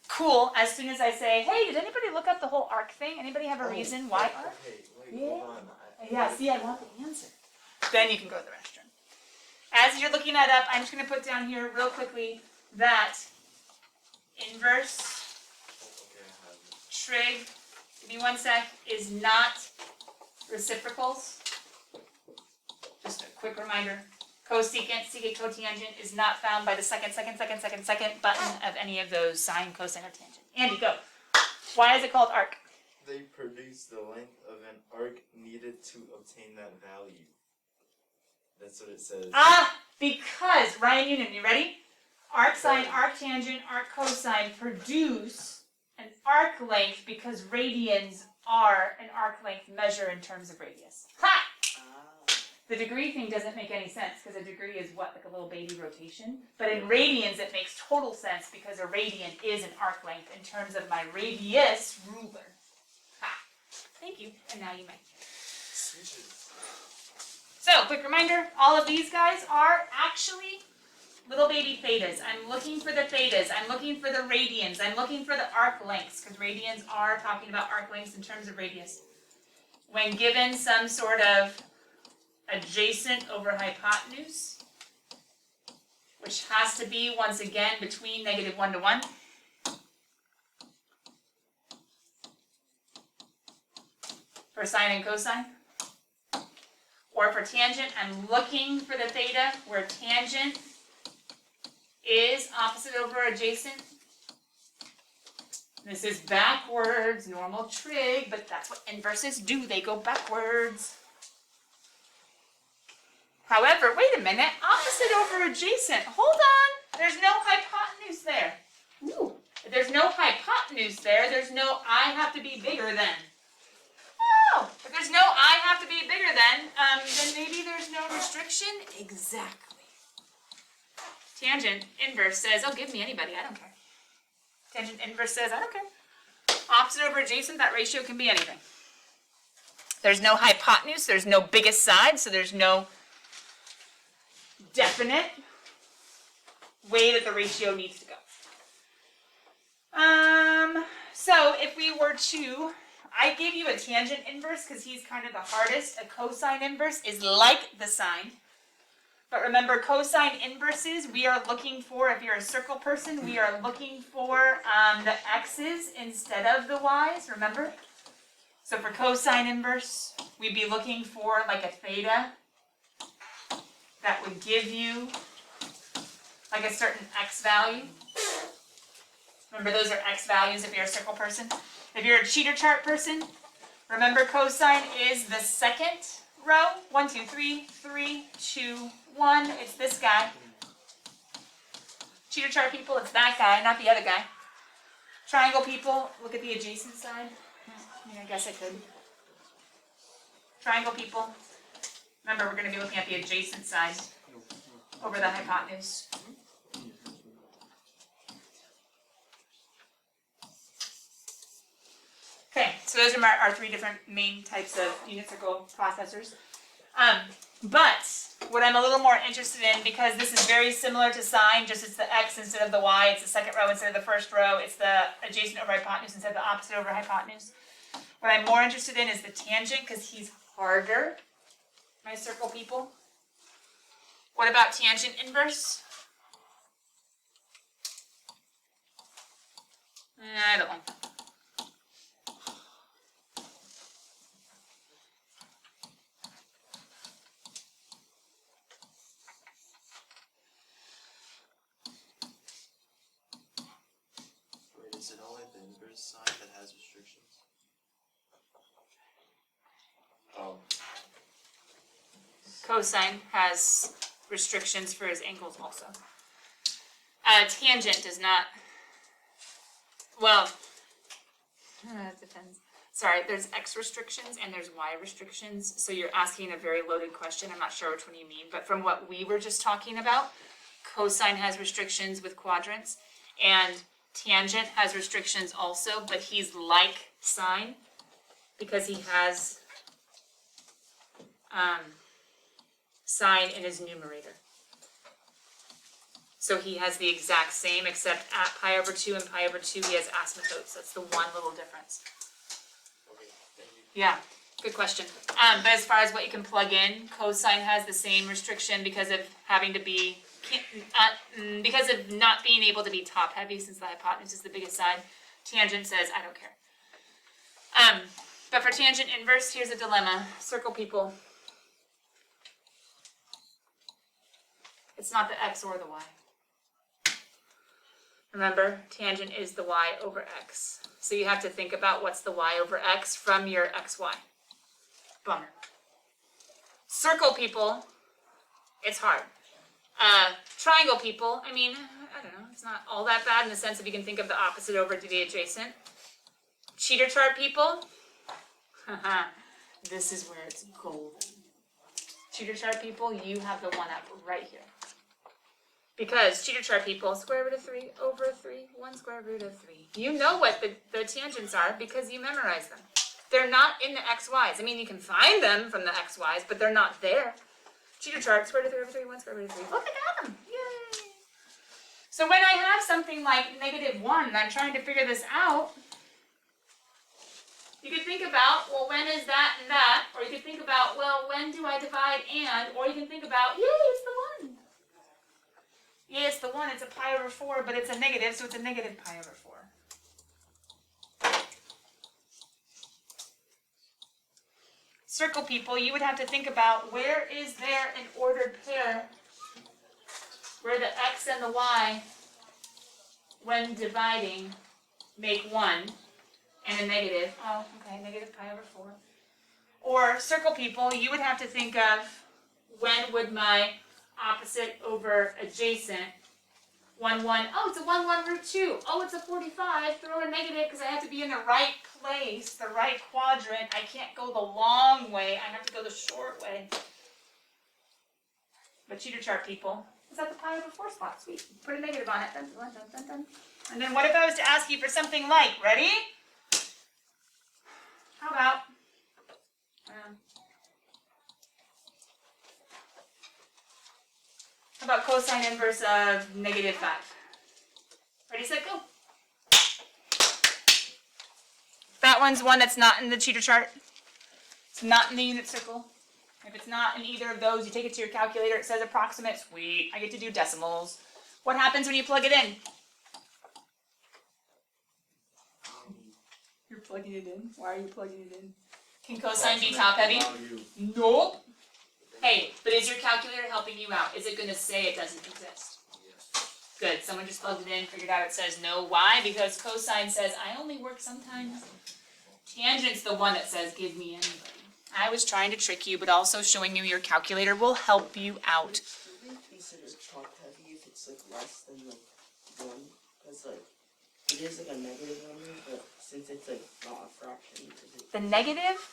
Cool. As soon as I say, hey, did anybody look up the whole arc thing? Anybody have a reason why arc? Okay, wait, Yeah. hold on. Yeah, see, I want the answer. Then you can go to the restroom. As you're looking that up, I'm just going to put down here real quickly that inverse Okay, I have it. trig, give me 1 sec, is not reciprocals. Just a quick reminder. Cosecant, secant, cotangent is not found by the second button of any of those sine, cosine, or tangent. Andy, go. Why is it called arc? They produce the length of an arc needed to obtain that value. That's what it says. Ah, because, Ryan Union, you ready? Arc sine, arc tangent, arc cosine produce an arc length because radians are an arc length measure in terms of radius. Ha! The degree thing doesn't make any sense because a degree is what, like a little baby rotation? But in radians, it makes total sense because a radian is an arc length in terms of my radius ruler. Ha! Thank you, and now you may. Switches. So, quick reminder, all of these guys are actually little baby thetas. I'm looking for the thetas. I'm looking for the radians. I'm looking for the arc lengths because radians are talking about arc lengths in terms of radius. When given some sort of adjacent over hypotenuse, which has to be, once again, between -1 to 1. For sine and cosine. Or for tangent, I'm looking for the theta where tangent is opposite over adjacent. This is backwards, normal trig, but that's what inverses do. They go backwards. However, wait a minute, opposite over adjacent. Hold on, there's no hypotenuse there. Ooh, if there's no hypotenuse there, there's no I have to be bigger than. Oh, if there's no I have to be bigger than maybe there's no restriction. Exactly. Tangent inverse says, oh, give me anybody, I don't care. Tangent inverse says, I don't care. Opposite over adjacent, that ratio can be anything. There's no hypotenuse, there's no biggest side, so there's no definite way that the ratio needs to go. So if we were to, I gave you a tangent inverse because he's kind of the hardest. A cosine inverse is like the sine. But remember, cosine inverses, we are looking for, if you're a circle person, we are looking for the x's instead of the y's, remember? So for cosine inverse, we'd be looking for like a theta that would give you like a certain x value. Remember, those are x values if you're a circle person. If you're a cheater chart person, remember cosine is the second row. 1, 2, 3, 3, 2, 1. It's this guy. Cheater chart people, it's that guy, not the other guy. Triangle people, look at the adjacent side. I mean, I guess I could. Triangle people, remember we're going to be looking at the adjacent side over the hypotenuse. Okay, so those are our 3 different main types of unit circle processors. But what I'm a little more interested in, because this is very similar to sine, just it's the x instead of the y, it's the second row instead of the first row, it's the adjacent over hypotenuse instead of the opposite over hypotenuse. What I'm more interested in is the tangent, because he's harder, my circle people. What about tangent inverse? I don't like that. Wait, is it only the inverse sign that has restrictions? Oh. Cosine has restrictions for his angles also. Tangent does not. Well, it depends. Sorry, there's x restrictions and there's y restrictions. So you're asking a very loaded question. I'm not sure which one you mean, but from what we were just talking about, cosine has restrictions with quadrants, and tangent has restrictions also, but he's like sine because he has sine in his numerator. So he has the exact same, except at pi over 2 and pi over 2 he has asymptotes. That's the one little difference. Okay, thank you. Yeah, good question. But as far as what you can plug in, cosine has the same restriction because of having to be, because of not being able to be top heavy since the hypotenuse is the biggest side. Tangent says, I don't care. But for tangent inverse, here's a dilemma. Circle people. It's not the x or the y. Remember, tangent is the y over x. So you have to think about what's the y over x from your xy. Bummer. Circle people, it's hard. Triangle people, I mean, I don't know, it's not all that bad in the sense that you can think of the opposite over to the adjacent. Cheater chart people, this is where it's golden. Cheater chart people, you have the one up right here. Because cheater chart people, square root of 3 over 3, 1 square root of 3. You know what the tangents are because you memorize them. They're not in the xy's. I mean, you can find them from the xy's, but they're not there. Cheater chart, square root of 3 over 3, 1 square root of 3. Look, I got them. Yay! So when I have something like -1 and I'm trying to figure this out, you could think about, well, when is that and that? Or you could think about, well, when do I divide and? Or you can think about, yay, it's the 1. Yeah, it's the 1, it's a pi over 4, but it's a negative, so it's a negative pi over 4. Circle people, you would have to think about where is there an ordered pair where the x and the y, when dividing, make 1 and a negative. Oh, okay, negative pi over 4. Or circle people, you would have to think of when would my opposite over adjacent 1, 1. Oh, it's a 1, 1 root 2. Oh, it's a 45. Throw a negative because I have to be in the right place, the right quadrant. I can't go the long way. I have to go the short way. But cheater chart people, is that the pi over 4 spot? Sweet. Put a negative on it. Dun, dun, dun, dun, dun. And then what if I was to ask you for something like, ready? How about, how about cosine inverse of -5? Ready, set, go. That one's one that's not in the cheater chart. It's not in the unit circle. If it's not in either of those, you take it to your calculator. It says approximate. Sweet. I get to do decimals. What happens when you plug it in? You're plugging it in? Why are you plugging it in? Can cosine be top heavy? Nope. Hey, but is your calculator helping you out? Is it going to say it doesn't exist? Yes. Good. Someone just plugged it in, figured out it says no. Why? Because cosine says, I only work sometimes. Tangent's the one that says, give me anybody. I was trying to trick you, but also showing you your calculator will help you out. Should we consider top heavy if it's like less than like 1? Because like it is like a negative number, but since it's like not a fraction, is it? The negative,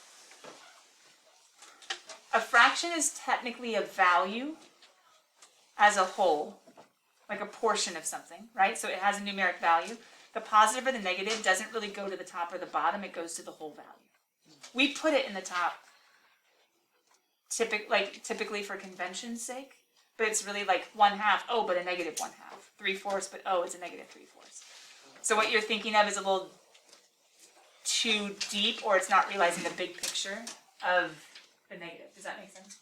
a fraction is technically a value as a whole, like a portion of something, right? So it has a numeric value. The positive or the negative doesn't really go to the top or the bottom, it goes to the whole value. We put it in the top, typically for convention's sake, but it's really like 1/2, oh, but a negative 1/2. 3/4, but oh, it's a negative 3/4. So what you're thinking of is a little too deep, or it's not realizing the big picture of the negative. Does that make sense?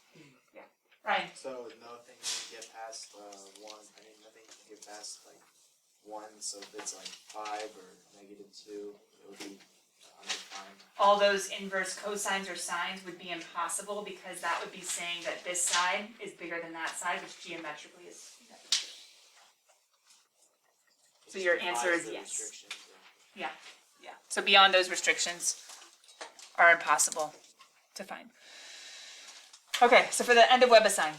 Yeah. Ryan? So nothing can get past 1. I mean, nothing can get past like 1, so if it's like 5 or -2, it would be undefined. All those inverse cosines or sines would be impossible because that would be saying that this side is bigger than that side, which geometrically is. So your answer is yes. Restrictions, Yeah. So beyond those restrictions are impossible to find. Okay, so for the end of WebAssign.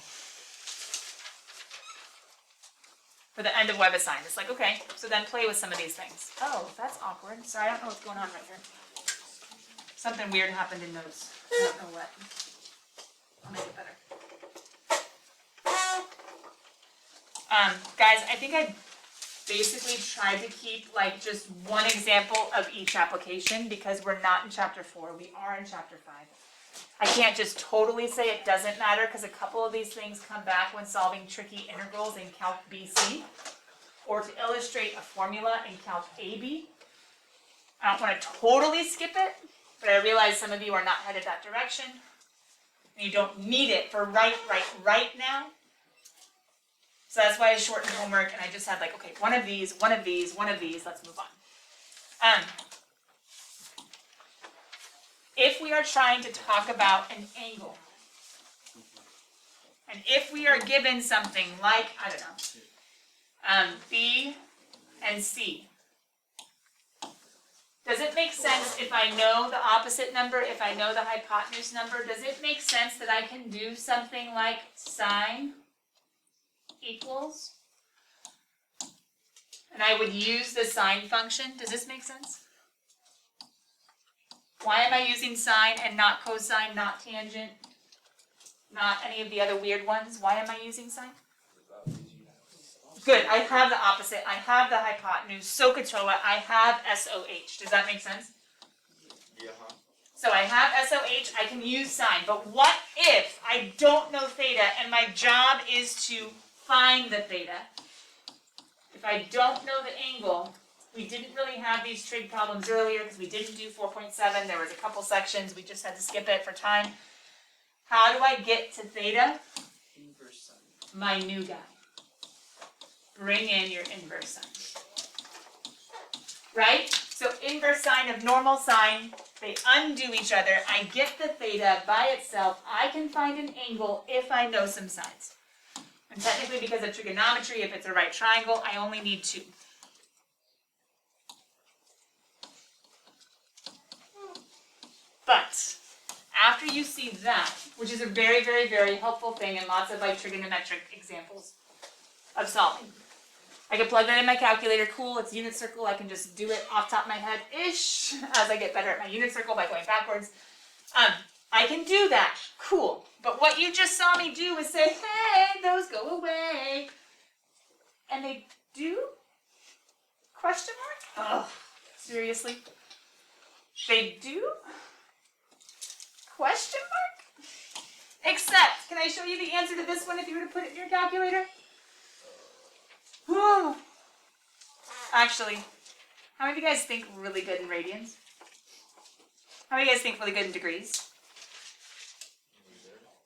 For the end of WebAssign, it's like, okay, so then play with some of these things. Oh, that's awkward. Sorry, I don't know what's going on right here. Something weird happened in those. I don't know what. I'll make it better. Guys, I think I basically tried to keep like just one example of each application because we're not in chapter 4, we are in chapter 5. I can't just totally say it doesn't matter because a couple of these things come back when solving tricky integrals in Calc BC or to illustrate a formula in Calc AB. I don't want to totally skip it, but I realize some of you are not headed that direction and you don't need it for right now. So that's why I shortened homework and I just had like, okay, one of these, let's move on. If we are trying to talk about an angle, and if we are given something like, I don't know, B and C, does it make sense if I know the opposite number, if I know the hypotenuse number, does it make sense that I can do something like sine equals, and I would use the sine function? Does this make sense? Why am I using sine and not cosine, not tangent, not any of the other weird ones? Why am I using sine? Good, I have the opposite. I have the hypotenuse, SOHCAHTOA, I have SOH. Does that make sense? Yeah. So I have SOH, I can use sine, but what if I don't know theta and my job is to find the theta? If I don't know the angle, we didn't really have these trig problems earlier because we didn't do 4.7. There was a couple sections. We just had to skip it for time. How do I get to theta? Inverse sine. My new guy. Bring in your inverse sine. Right? So inverse sine of normal sine, they undo each other. I get the theta by itself. I can find an angle if I know some sides. And technically because of trigonometry, if it's a right triangle, I only need 2. But after you see that, which is a very, very, very helpful thing in lots of like trigonometric examples of solving. I can plug that in my calculator, cool, it's unit circle, I can just do it off the top of my head-ish as I get better at my unit circle by going backwards. I can do that, cool. But what you just saw me do was say, hey, those go away. And they do? Question mark? Oh, seriously? They do? Question mark? Except, can I show you the answer to this one if you were to put it in your calculator? Whew. Actually, how many of you guys think really good in radians? How many of you guys think really good in degrees?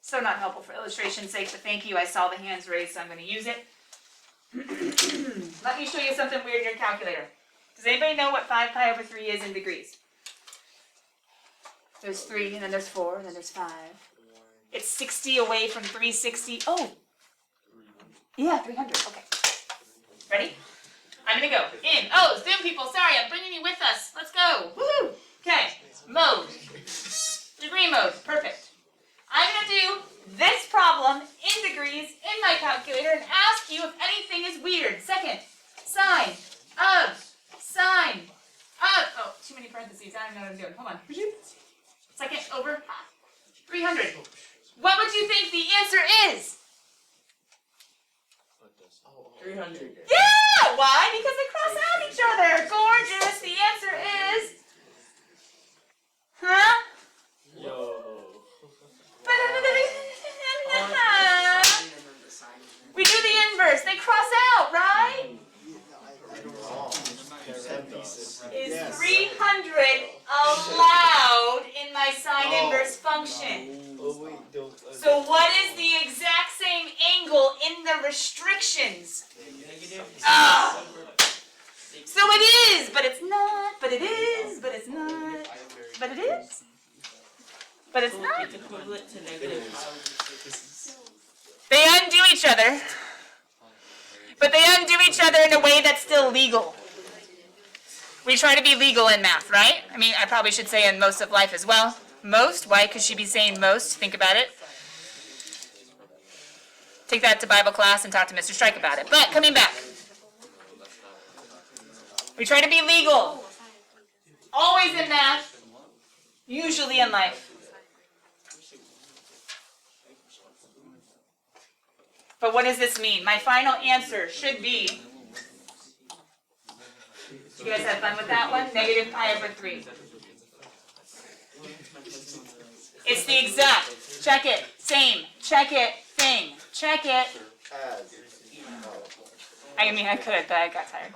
So not helpful for illustration's sake, but thank you. I saw the hands raised, so I'm going to use it. Let me show you something weird in your calculator. Does anybody know what 5 pi over 3 is in degrees? There's 3, and then there's 4, and then there's 5. It's 60 away from 360. Oh! Yeah, 300. Okay. Ready? I'm going to go in. Oh, Zoom people, sorry, I'm bringing you with us. Let's go. Woohoo! Okay. Mode. Degree mode. Perfect. I'm going to do this problem in degrees in my calculator and ask you if anything is weird. Second, sine of. Oh, too many parentheses. I don't know what I'm doing. Hold on. Second over 300. What would you think the answer is? 300. Yeah! Why? Because they cross out each other. Gorgeous. The answer is... Huh? Yo. We do the inverse. They cross out, right? Is 300 allowed in my sine inverse function? So what is the exact same angle in the restrictions? Negative. Ah! So it is, but it's not, but it is, but it's not, but it is, but it's not. It's equivalent to negative pi over 6. They undo each other, but they undo each other in a way that's still legal. We try to be legal in math, right? I mean, I probably should say in most of life as well. Most? Why could she be saying most? Think about it. Take that to Bible class and talk to Mr. Strike about it. But coming back. We try to be legal. Always in math. Usually in life. But what does this mean? My final answer should be, you guys have fun with that one? Negative pi over 3. It's the exact, check it, same, check it, thing, check it. I mean, I could, but I got tired.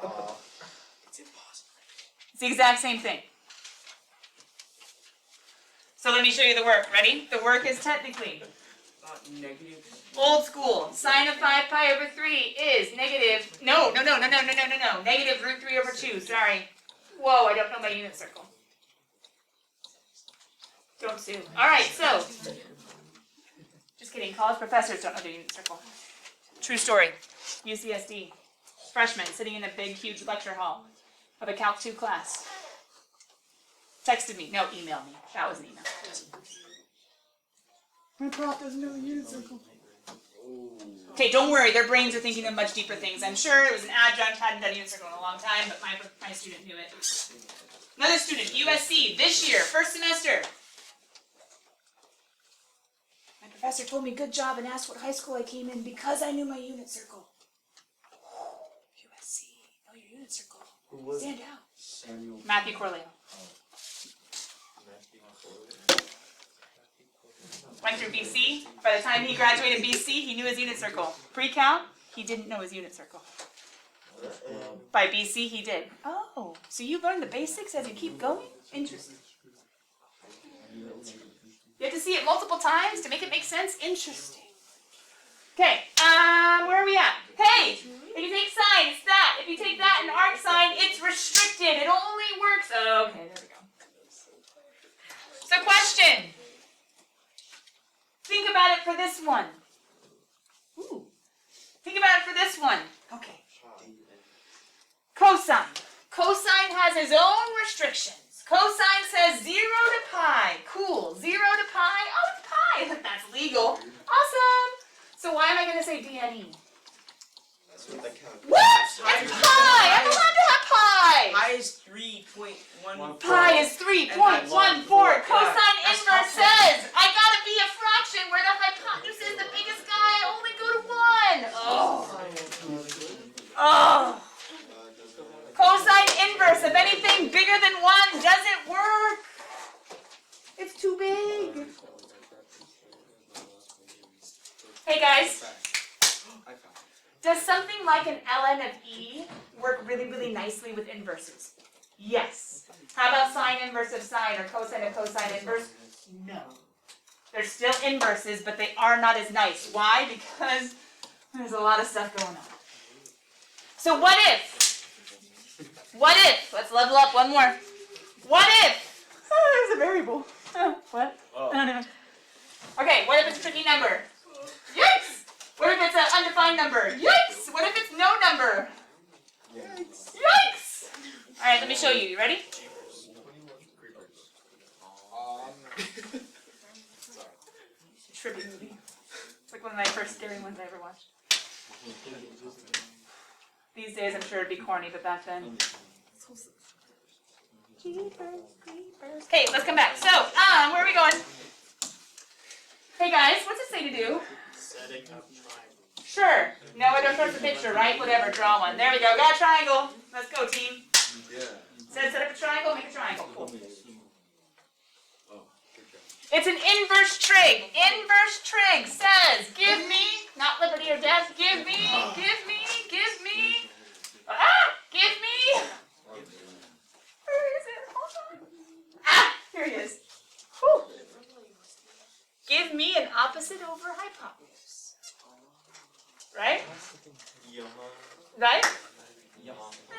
It's the exact same thing. So let me show you the work. Ready? The work is technically Negative. old school. Sine of 5 pi over 3 is negative, no. Negative root 3 over 2, sorry. Whoa, I don't know my unit circle. Don't sue. Alright, so. Just kidding, college professors don't know their unit circle. True story. UCSD. Freshman sitting in a big, huge lecture hall of a Calc 2 class. Texted me, no, emailed me. That was an email. My prof doesn't know the unit circle. Okay, don't worry, their brains are thinking of much deeper things. I'm sure it was an adjunct, hadn't done unit circle in a long time, but my student knew it. Another student, USC, this year, first semester. My professor told me good job and asked what high school I came in because I knew my unit circle. USC, know your unit circle. Stand out. Matthew Corleo. Went through BC. By the time he graduated BC, he knew his unit circle. Pre-count, he didn't know his unit circle. By BC, he did. Oh, so you learn the basics as you keep going? Interesting. You have to see it multiple times to make it make sense? Interesting. Okay, where are we at? Hey, if you take sine, it's that. If you take that in arc sine, it's restricted. It only works. Oh, okay, there we go. So question. Think about it for this one. Ooh. Think about it for this one. Okay. Cosine. Cosine has his own restrictions. Cosine says 0 to pi. Cool. 0 to pi. Oh, it's pi. That's legal. Awesome. So why am I going to say DNE? What? It's pi. I'm allowed to have pi. Pi is 3.1. Pi is 3.14. Cosine inverse says I gotta be a fraction where the hypotenuse is the biggest guy. I only go to 1. Oh. Cosine inverse of anything bigger than 1 doesn't work. It's too big. Hey guys. Does something like an ln of e work really, really nicely with inverses? Yes. How about sine inverse of sine or cosine of cosine inverse? No. They're still inverses, but they are not as nice. Why? Because there's a lot of stuff going on. So what if? What if? Let's level up one more. What if? Oh, there's a variable. What? Oh. Okay, what if it's a tricky number? Yikes! What if it's an undefined number? Yikes! What if it's no number? Yikes! Alright, let me show you. You ready? Trippy movie. It's like one of my first scary ones I ever watched. These days I'm sure it'd be corny, but back then. Okay, let's come back. So, where are we going? Hey guys, what's it say to do? Setting up triangle. Sure. No, I don't trust the picture, right? Whatever, draw one. There we go. Got a triangle. Let's go, team. Yeah. Said set up a triangle, make a triangle. Cool. It's an inverse trig. Inverse trig says, give me, not liberty or death, give me, give me, give me. Give me. Where is it? Hold on. Here he is. Whew. Give me an opposite over hypotenuse. Right? Yeah. Right?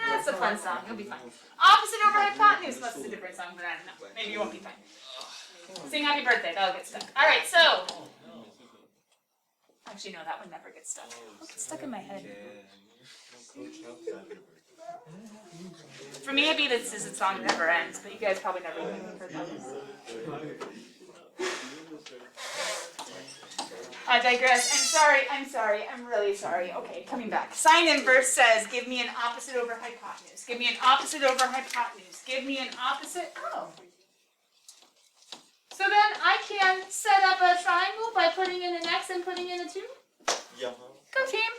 That's a fun song. You'll be fine. Opposite over hypotenuse. Unless it's a different song, but I don't know. Maybe you won't be fine. Sing happy birthday. That'll get stuck. All right. So. Actually, no. That one never gets stuck. It'll get stuck in my head. For me, it'd be this is a song that never ends. But you guys probably never even heard that one. I digress. I'm sorry. I'm really sorry. Okay, coming back. Sine inverse says, give me an opposite over hypotenuse. Give me an opposite over hypotenuse. Give me an opposite. Oh. So then I can set up a triangle by putting in an x and putting in a 2? Yeah. Go team.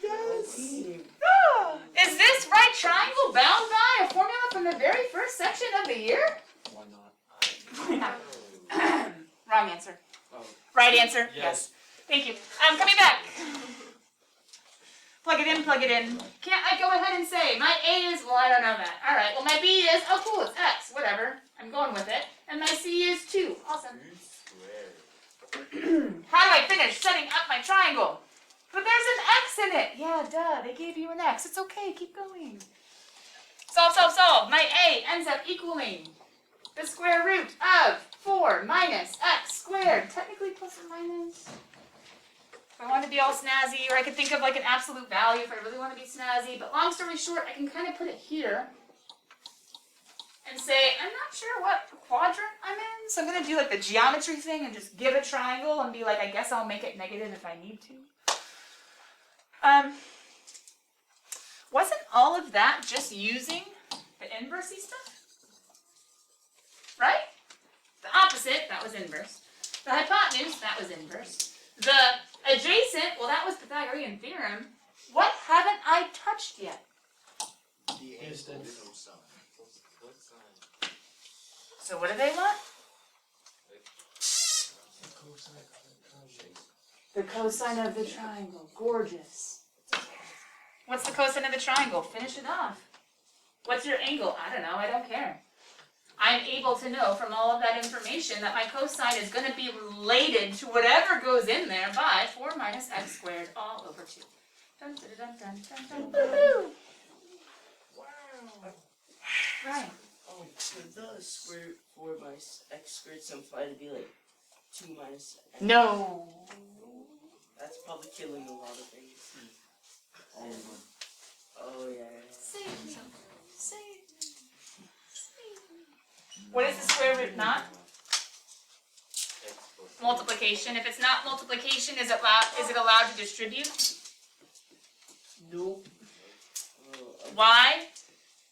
Yes. Oh. Is this right triangle bound by a formula from the very first section of the year? Why not? Why not? Wrong answer. Oh. Right answer? Yes. Thank you. Coming back. Plug it in, plug it in. Can't I go ahead and say, my A is, well, I don't know that. All right, well, my B is, oh, cool, it's X, whatever. I'm going with it. And my C is 2. Awesome. How do I finish setting up my triangle? But there's an X in it. Yeah, duh, they gave you an X. It's okay, keep going. Solve, solve, solve. My A ends up equaling the square root of 4 minus X squared. Technically plus or minus. If I want to be all snazzy, or I could think of like an absolute value if I really want to be snazzy. But long story short, I can kind of put it here and say, I'm not sure what quadrant I'm in. So I'm going to do like the geometry thing and just give a triangle and be like, I guess I'll make it negative if I need to. Wasn't all of that just using the inversey stuff? Right? The opposite, that was inverse. The hypotenuse, that was inverse. The adjacent, well, that was Pythagorean theorem. What haven't I touched yet? The instance. So what do they want? The cosine of the triangle. Gorgeous. What's the cosine of the triangle? Finish it off. What's your angle? I don't know. I don't care. I'm able to know from all of that information that my cosine is going to be related to whatever goes in there by 4 minus x squared all over 2. Dun, dun, dun, dun, dun, dun, woohoo! Wow. Right. Oh, so the square root 4 minus x squared simplify to be like 2 minus x. No. That's probably killing a lot of things. Oh, yeah. Save me. Save me. What is the square root not? Multiplication. If it's not multiplication, is it allowed to distribute? Nope. Why?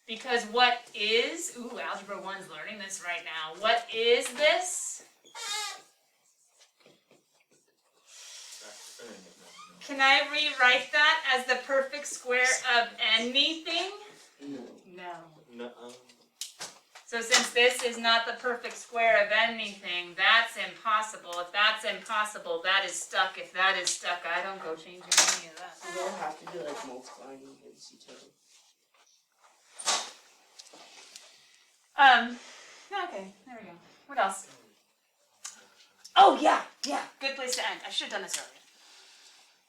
Because what is, ooh, Algebra 1's learning this right now. What is this? Can I rewrite that as the perfect square of anything? No. No. So since this is not the perfect square of anything, that's impossible. If that's impossible, that is stuck. If that is stuck, I don't go changing any of that. You don't have to be like multiplying against each other. Okay, there we go. What else? Oh, yeah, good place to end. I should have done this earlier.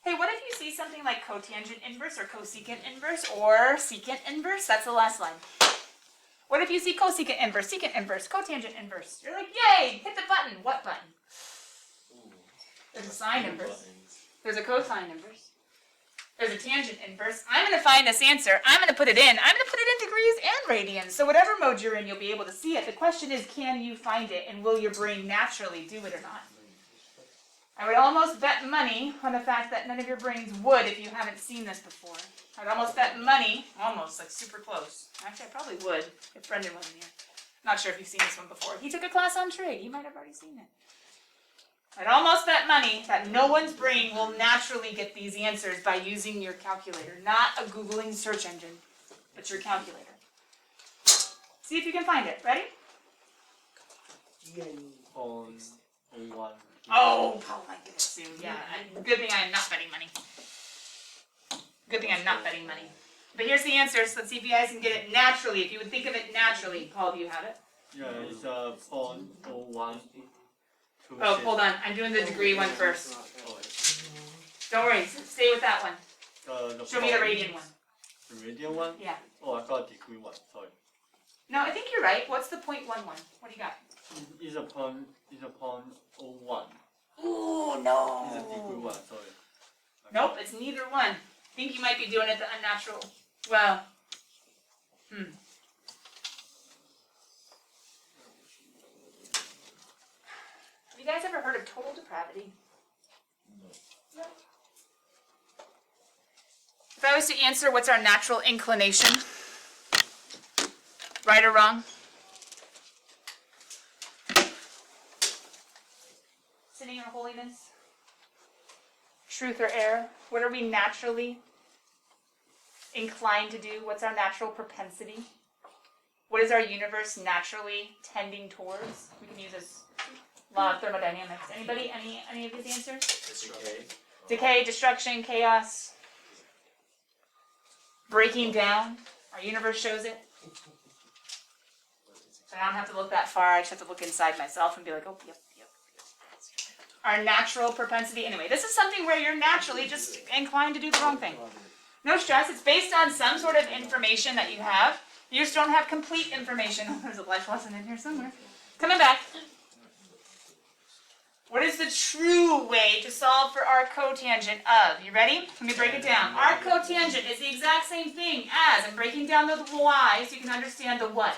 Hey, what if you see something like cotangent inverse or cosecant inverse or secant inverse? That's the last line. What if you see cosecant inverse, secant inverse, cotangent inverse? You're like, yay, hit the button. What button? There's a sine inverse. There's a cosine inverse. There's a tangent inverse. I'm going to find this answer. I'm going to put it in. I'm going to put it in degrees and radians. So whatever mode you're in, you'll be able to see it. The question is, can you find it? And will your brain naturally do it or not? I would almost bet money on the fact that none of your brains would if you haven't seen this before. I'd almost bet money, almost, like super close. Actually, I probably would if Brendan wasn't here. Not sure if you've seen this one before. He took a class on trig. He might have already seen it. I'd almost bet money that no one's brain will naturally get these answers by using your calculator. Not a Googling search engine, but your calculator. See if you can find it. Ready? On one. Oh my goodness, Sue. Yeah, good thing I am not betting money. Good thing I'm not betting money. But here's the answer, so let's see if you guys can get it naturally. If you would think of it naturally. Paul, do you have it? Yeah, it's 0.01. Oh, hold on. I'm doing the degree one first. Don't worry. Stay with that one. Show me the radian one. The radian one? Yeah. Oh, I thought degree one. Sorry. No, I think you're right. What's the 0.11? What do you got? Is upon 01. Ooh, no. Is a degree one. Sorry. Nope, it's neither one. I think you might be doing it the unnatural. Well, Have you guys ever heard of total depravity? No. If I was to answer what's our natural inclination, right or wrong? Sinning or holiness? Truth or error? What are we naturally inclined to do? What's our natural propensity? What is our universe naturally tending towards? We can use this law of thermodynamics. Anybody? Any of these answers? Decay, destruction, chaos, breaking down. Our universe shows it. But I don't have to look that far. I just have to look inside myself and be like, oh, yep. Our natural propensity. Anyway, this is something where you're naturally just inclined to do the wrong thing. No stress. It's based on some sort of information that you have. You just don't have complete information. Oh, there's a life lesson in here somewhere. Coming back. What is the true way to solve for arc cotangent of? You ready? Let me break it down. Arc cotangent is the exact same thing as, I'm breaking down the y so you can understand the what.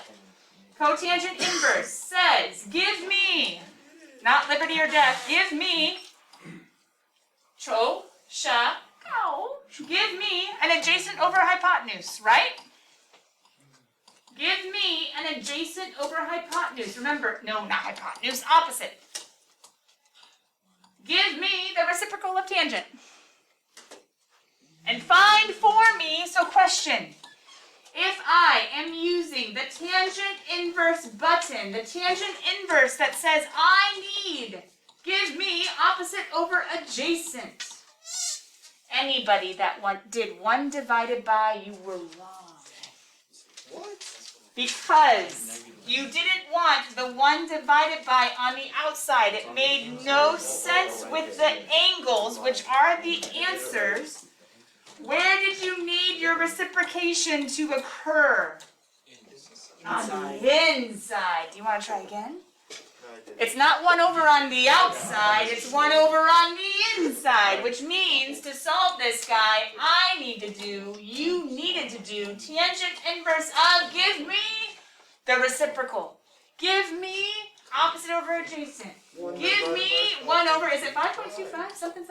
Cotangent inverse says, give me, not liberty or death, give me, cho, sha, ow, give me an adjacent over hypotenuse, right? Give me an adjacent over hypotenuse. Remember, no, not hypotenuse, opposite. Give me the reciprocal of tangent. And find for me, so question, if I am using the tangent inverse button, the tangent inverse that says I need, give me opposite over adjacent. Anybody that did 1 divided by, you were wrong. What? Because you didn't want the 1 divided by on the outside. It made no sense with the angles, which are the answers. Where did you need your reciprocation to occur? On the inside. Do you want to try again? It's not 1 over on the outside, it's 1 over on the inside, which means to solve this guy, I need to do, you needed to do, tangent inverse of, give me the reciprocal. Give me opposite over adjacent. Give me 1 over, is it 5.25? Something?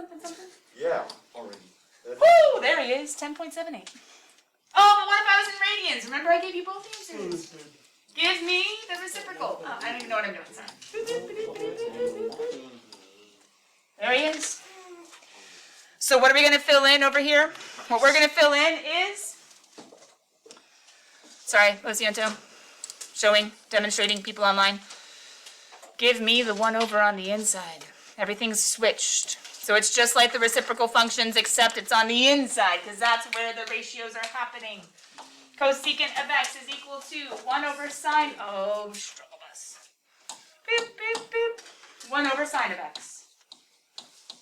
Yeah, already. Woo! There he is, 10.78. Oh, but what if I was in radians? Remember I gave you both answers. Give me the reciprocal. Oh, I don't even know what I'm doing, sorry. There he is. So what are we going to fill in over here? What we're going to fill in is, sorry, Osiento, demonstrating people online. Give me the 1 over on the inside. Everything's switched. So it's just like the reciprocal functions, except it's on the inside, because that's where the ratios are happening. Cosecant of x is equal to 1 over sine, oh, struggle bus. Boop, boop, boop. 1 over sine of x.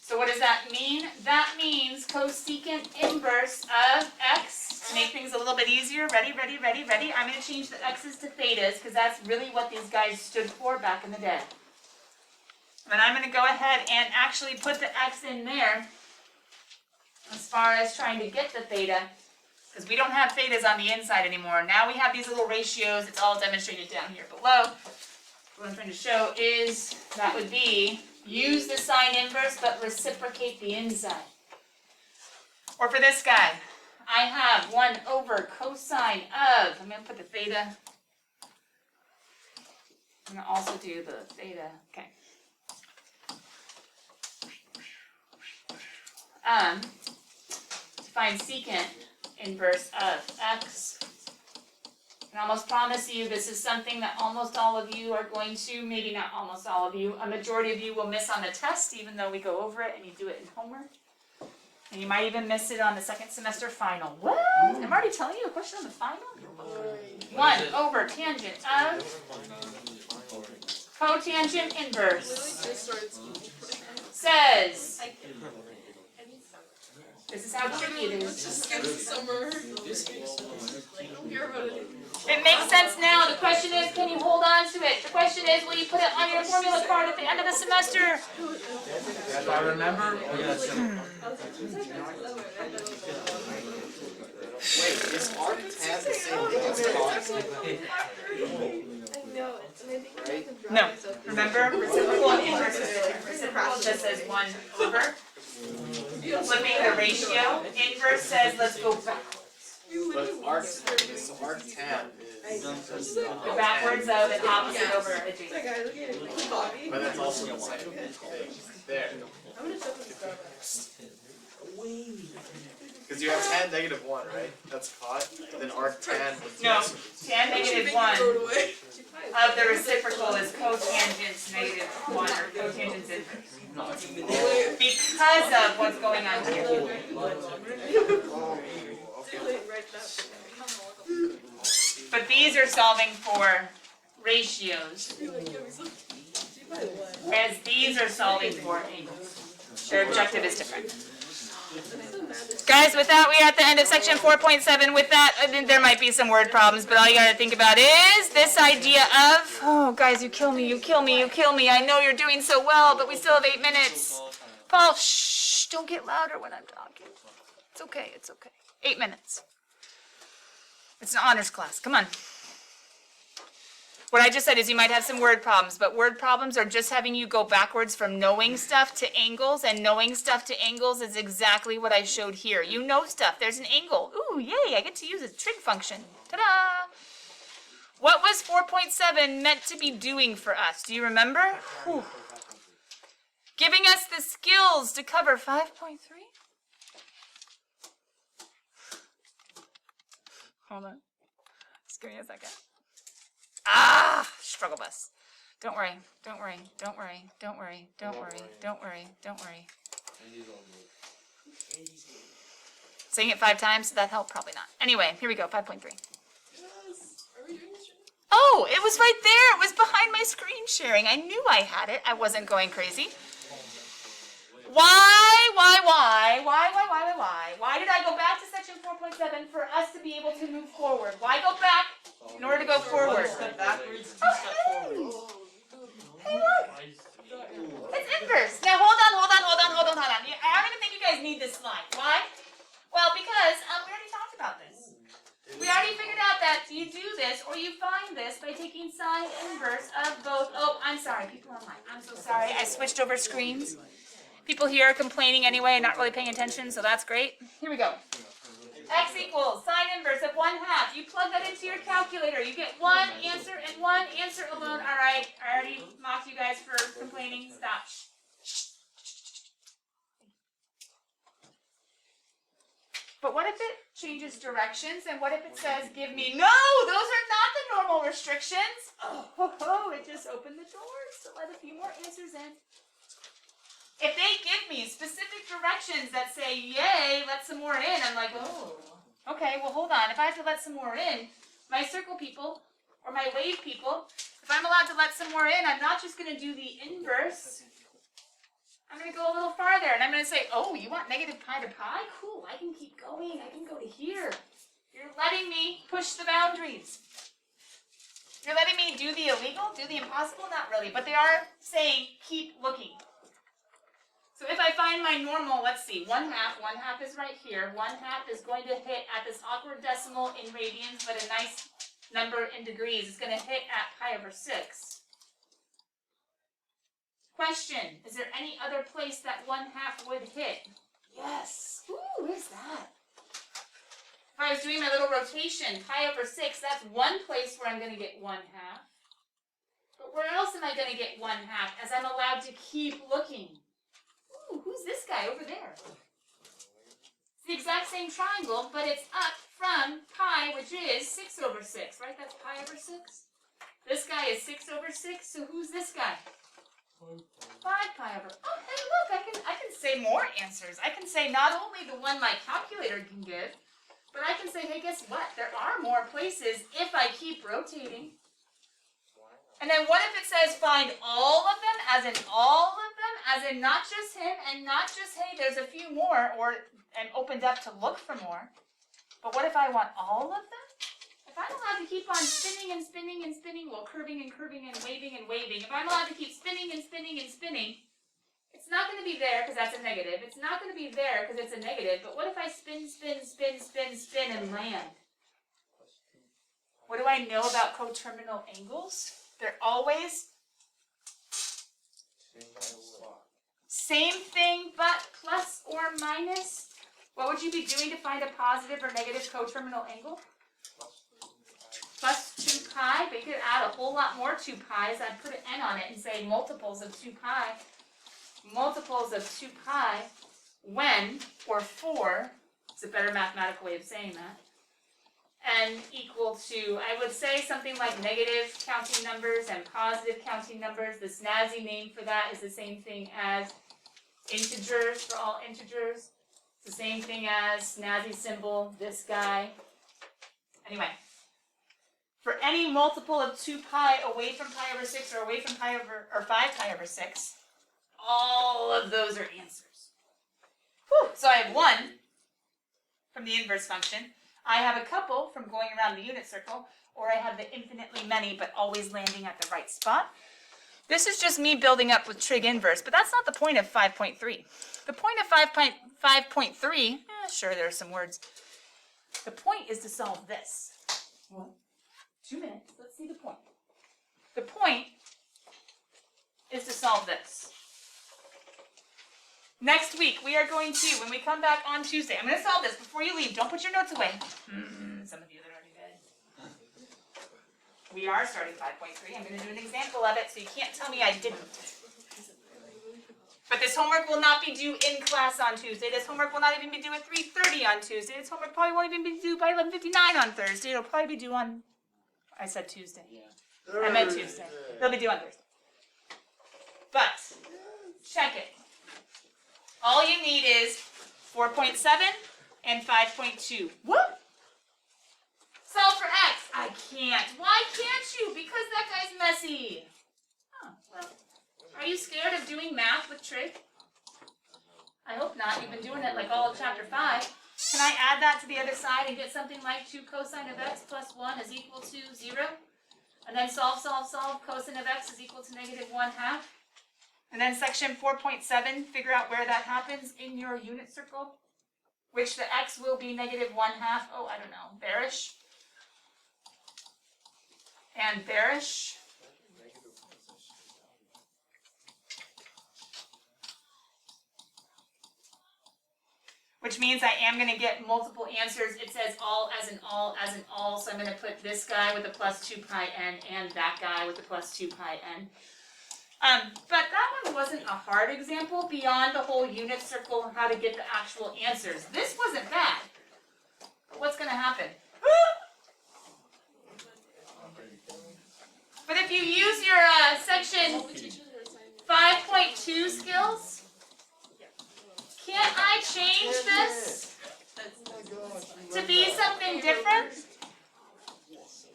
So what does that mean? That means cosecant inverse of x. To make things a little bit easier, ready? I'm going to change the x's to thetas, because that's really what these guys stood for back in the day. And I'm going to go ahead and actually put the x in there as far as trying to get the theta, because we don't have thetas on the inside anymore. Now we have these little ratios. It's all demonstrated down here below. What I'm trying to show is that would be use the sine inverse but reciprocate the inside. Or for this guy, I have 1 over cosine of, I'm going to put the theta. I'm going to also do the theta. Okay. To find secant inverse of x. And I almost promise you this is something that almost all of you are going to, maybe not almost all of you, a majority of you will miss on the test, even though we go over it and you do it in homework. And you might even miss it on the second semester final. What? I'm already telling you a question on the final? 1 over tangent of cotangent inverse says This is how tricky it Let's is. just skip the summer. I don't care about it. It makes sense now. The question is, can you hold on to it? The question is, will you put it on your formula card at the end of the semester? If I remember. Wait, is arc-tan the same thing as cos? Right? No. Remember, reciprocal and inverse is different. Reciprocal just says 1 over. Flipping the ratio. Inverse says let's go back. But arc-tan is The backwards of an opposite over adjacent. but that's also the same thing. There. Because you have tan negative 1, right? That's cot. Then arc-tan with No. yes. Tan negative 1 of the reciprocal is cotangent negative 1 or cotangent inverse. Because of what's going on here. But these are solving for ratios, whereas these are solving for angles. Their objective is different. Guys, with that, we are at the end of section 4.7. With that, I think there might be some word problems, but all you gotta think about is this idea of, oh, guys, you kill me, you kill me, you kill me. I know you're doing so well, but we still have 8 minutes. Paul, shh, don't get louder when I'm talking. It's okay, it's okay. 8 minutes. It's an honors class, come on. What I just said is you might have some word problems, but word problems are just having you go backwards from knowing stuff to angles, and knowing stuff to angles is exactly what I showed here. You know stuff, there's an angle. Ooh, yay, I get to use a trig function. Ta-da! What was 4.7 meant to be doing for us? Do you remember? Whew. Giving us the skills to cover 5.3? Hold on. Just give me a second. Ah, struggle bus. Don't worry, don't worry, don't worry, don't worry, don't worry, don't worry, don't worry. Saying it 5 times, did that help? Probably not. Anyway, here we go, 5.3. Oh, it was right there. It was behind my screen sharing. I knew I had it. I wasn't going crazy. Why did I go back to section 4.7 for us to be able to move forward? Why go back in order to go forward? Step backwards, 2 Oh, step hey! forward. Hey, look! It's inverse. Now, hold on. I don't even think you guys need this slide. Why? Well, because we already talked about this. We already figured out that you do this, or you find this by taking sine inverse of both. Oh, I'm sorry, people online. I'm so sorry. I switched over screens. People here are complaining anyway and not really paying attention, so that's great. Here we go. X equals sine inverse of 1/2. You plug that into your calculator. You get one answer and one answer alone. All right, I already mocked you guys for complaining. Stop. But what if it changes directions? And what if it says, give me, no, those are not the normal restrictions. Oh, it just opened the doors to let a few more answers in. If they give me specific directions that say, yay, let some more in, I'm like, oh, okay, well, hold on. If I have to let some more in, my circle people, or my wave people, if I'm allowed to let some more in, I'm not just going to do the inverse. I'm going to go a little farther, and I'm going to say, oh, you want negative pi to pi? Cool, I can keep going. I can go to here. You're letting me push the boundaries. You're letting me do the illegal, do the impossible? Not really, but they are saying, keep looking. So if I find my normal, let's see, 1/2 is right here. 1/2 is going to hit at this awkward decimal in radians, but a nice number in degrees. It's going to hit at pi/6. Question, is there any other place that 1/2 would hit? Yes. Ooh, where's that? If I was doing my little rotation, pi/6, that's one place where I'm going to get 1/2. But where else am I going to get 1/2 as I'm allowed to keep looking? Ooh, who's this guy over there? It's the exact same triangle, but it's up from pi, which is 6/6, right? That's pi/6. This guy is 6/6, so who's this guy? 5 pi/. Oh, hey, look, I can say more answers. I can say not only the one my calculator can give, but I can say, hey, guess what? There are more places if I keep rotating. And then what if it says find all of them, as in all of them, as in not just him and not just, hey, there's a few more, or am opened up to look for more. But what if I want all of them? If I'm allowed to keep on spinning and spinning and spinning, well, curving and curving and waving and waving, if I'm allowed to keep spinning and spinning and spinning, it's not going to be there because that's a negative. It's not going to be there because it's a negative. But what if I spin, spin, spin, spin, spin, and land? What do I know about coterminal angles? They're always same thing, but plus or minus. What would you be doing to find a positive or negative coterminal angle? Plus 2 pi, but you could add a whole lot more 2 pi's. I'd put an n on it and say multiples of 2 pi. Multiples of 2 pi when, or for, it's a better mathematical way of saying that, n equal to, I would say something like negative counting numbers and positive counting numbers. The snazzy name for that is the same thing as integers for all integers. It's the same thing as snazzy symbol, this guy. Anyway, for any multiple of 2 pi away from pi over 6 or away from pi over, or 5 pi over 6, all of those are answers. Whew. So I have 1 from the inverse function. I have a couple from going around the unit circle, or I have the infinitely many but always landing at the right spot. This is just me building up with trig inverse, but that's not the point of 5.3. The point of 5.3, sure, there are some words. The point is to solve this. Well, 2 minutes, let's see the point. The point is to solve this. Next week, we are going to, when we come back on Tuesday, I'm going to solve this before you leave. Don't put your notes away. Some of you that already did. We are starting 5.3. I'm going to do an example of it, so you can't tell me I didn't. But this homework will not be due in class on Tuesday. This homework will not even be due at 3:30 on Tuesday. This homework probably won't even be due by 11:59 on Thursday. It'll probably be due on, I said Tuesday. I meant Tuesday. It'll be due on Thursday. But, check it. All you need is 4.7 and 5.2. What? Solve for x. I can't. Why can't you? Because that guy's messy. Oh, well. Are you scared of doing math with trig? I hope not. You've been doing it like all of chapter 5. Can I add that to the other side and get something like 2 cosine of x plus 1 is equal to 0? And then solve, solve, solve. Cosine of x is equal to negative 1/2. And then section 4.7, figure out where that happens in your unit circle, which the x will be negative 1/2. Oh, I don't know, bearish. And bearish. Which means I am going to get multiple answers. It says all as in all as in all, so I'm going to put this guy with a plus 2 pi n and that guy with a plus 2 pi n. But that one wasn't a hard example beyond the whole unit circle, how to get the actual answers. This wasn't bad. But what's going to happen? But if you use your section 5.2 skills, can't I change this to be something different?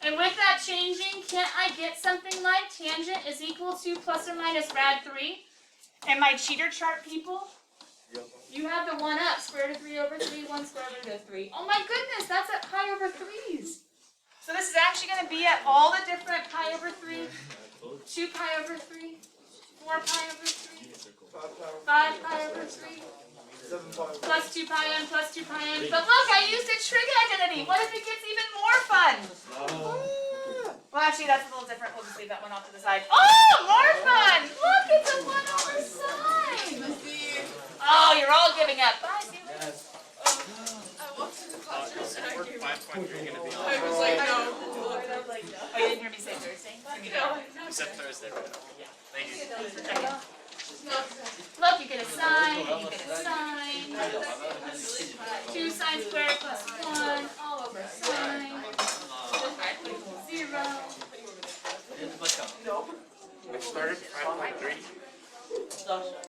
And with that changing, can't I get something like tangent is equal to plus or minus rad 3? And my cheater chart people, you have the 1 up, square root of 3 over 3, 1 square root of 3. Oh my goodness, that's at pi over 3's. So this is actually going to be at all the different pi over 3, 2 pi over 3, 4 pi over 3, 5 pi over 3. Plus 2 pi n, plus 2 pi n. But look, I used a trig identity. What if it gets even more fun? Well, actually, that's a little different. We'll just leave that one off to the side. Oh, more fun! Look, it's a 1 over sine. Oh, you're all giving up. Bye, see you later. I walked in the classroom and I gave up. 5.3 gonna be on. I was like, no. Oh, you didn't hear me say Thursday? You said Thursday, right? Thank you. Thanks for checking. Look, you get a sine, and you get a sine. 2 sine squared plus 1, all over sine. Equals 0. We started 5.3.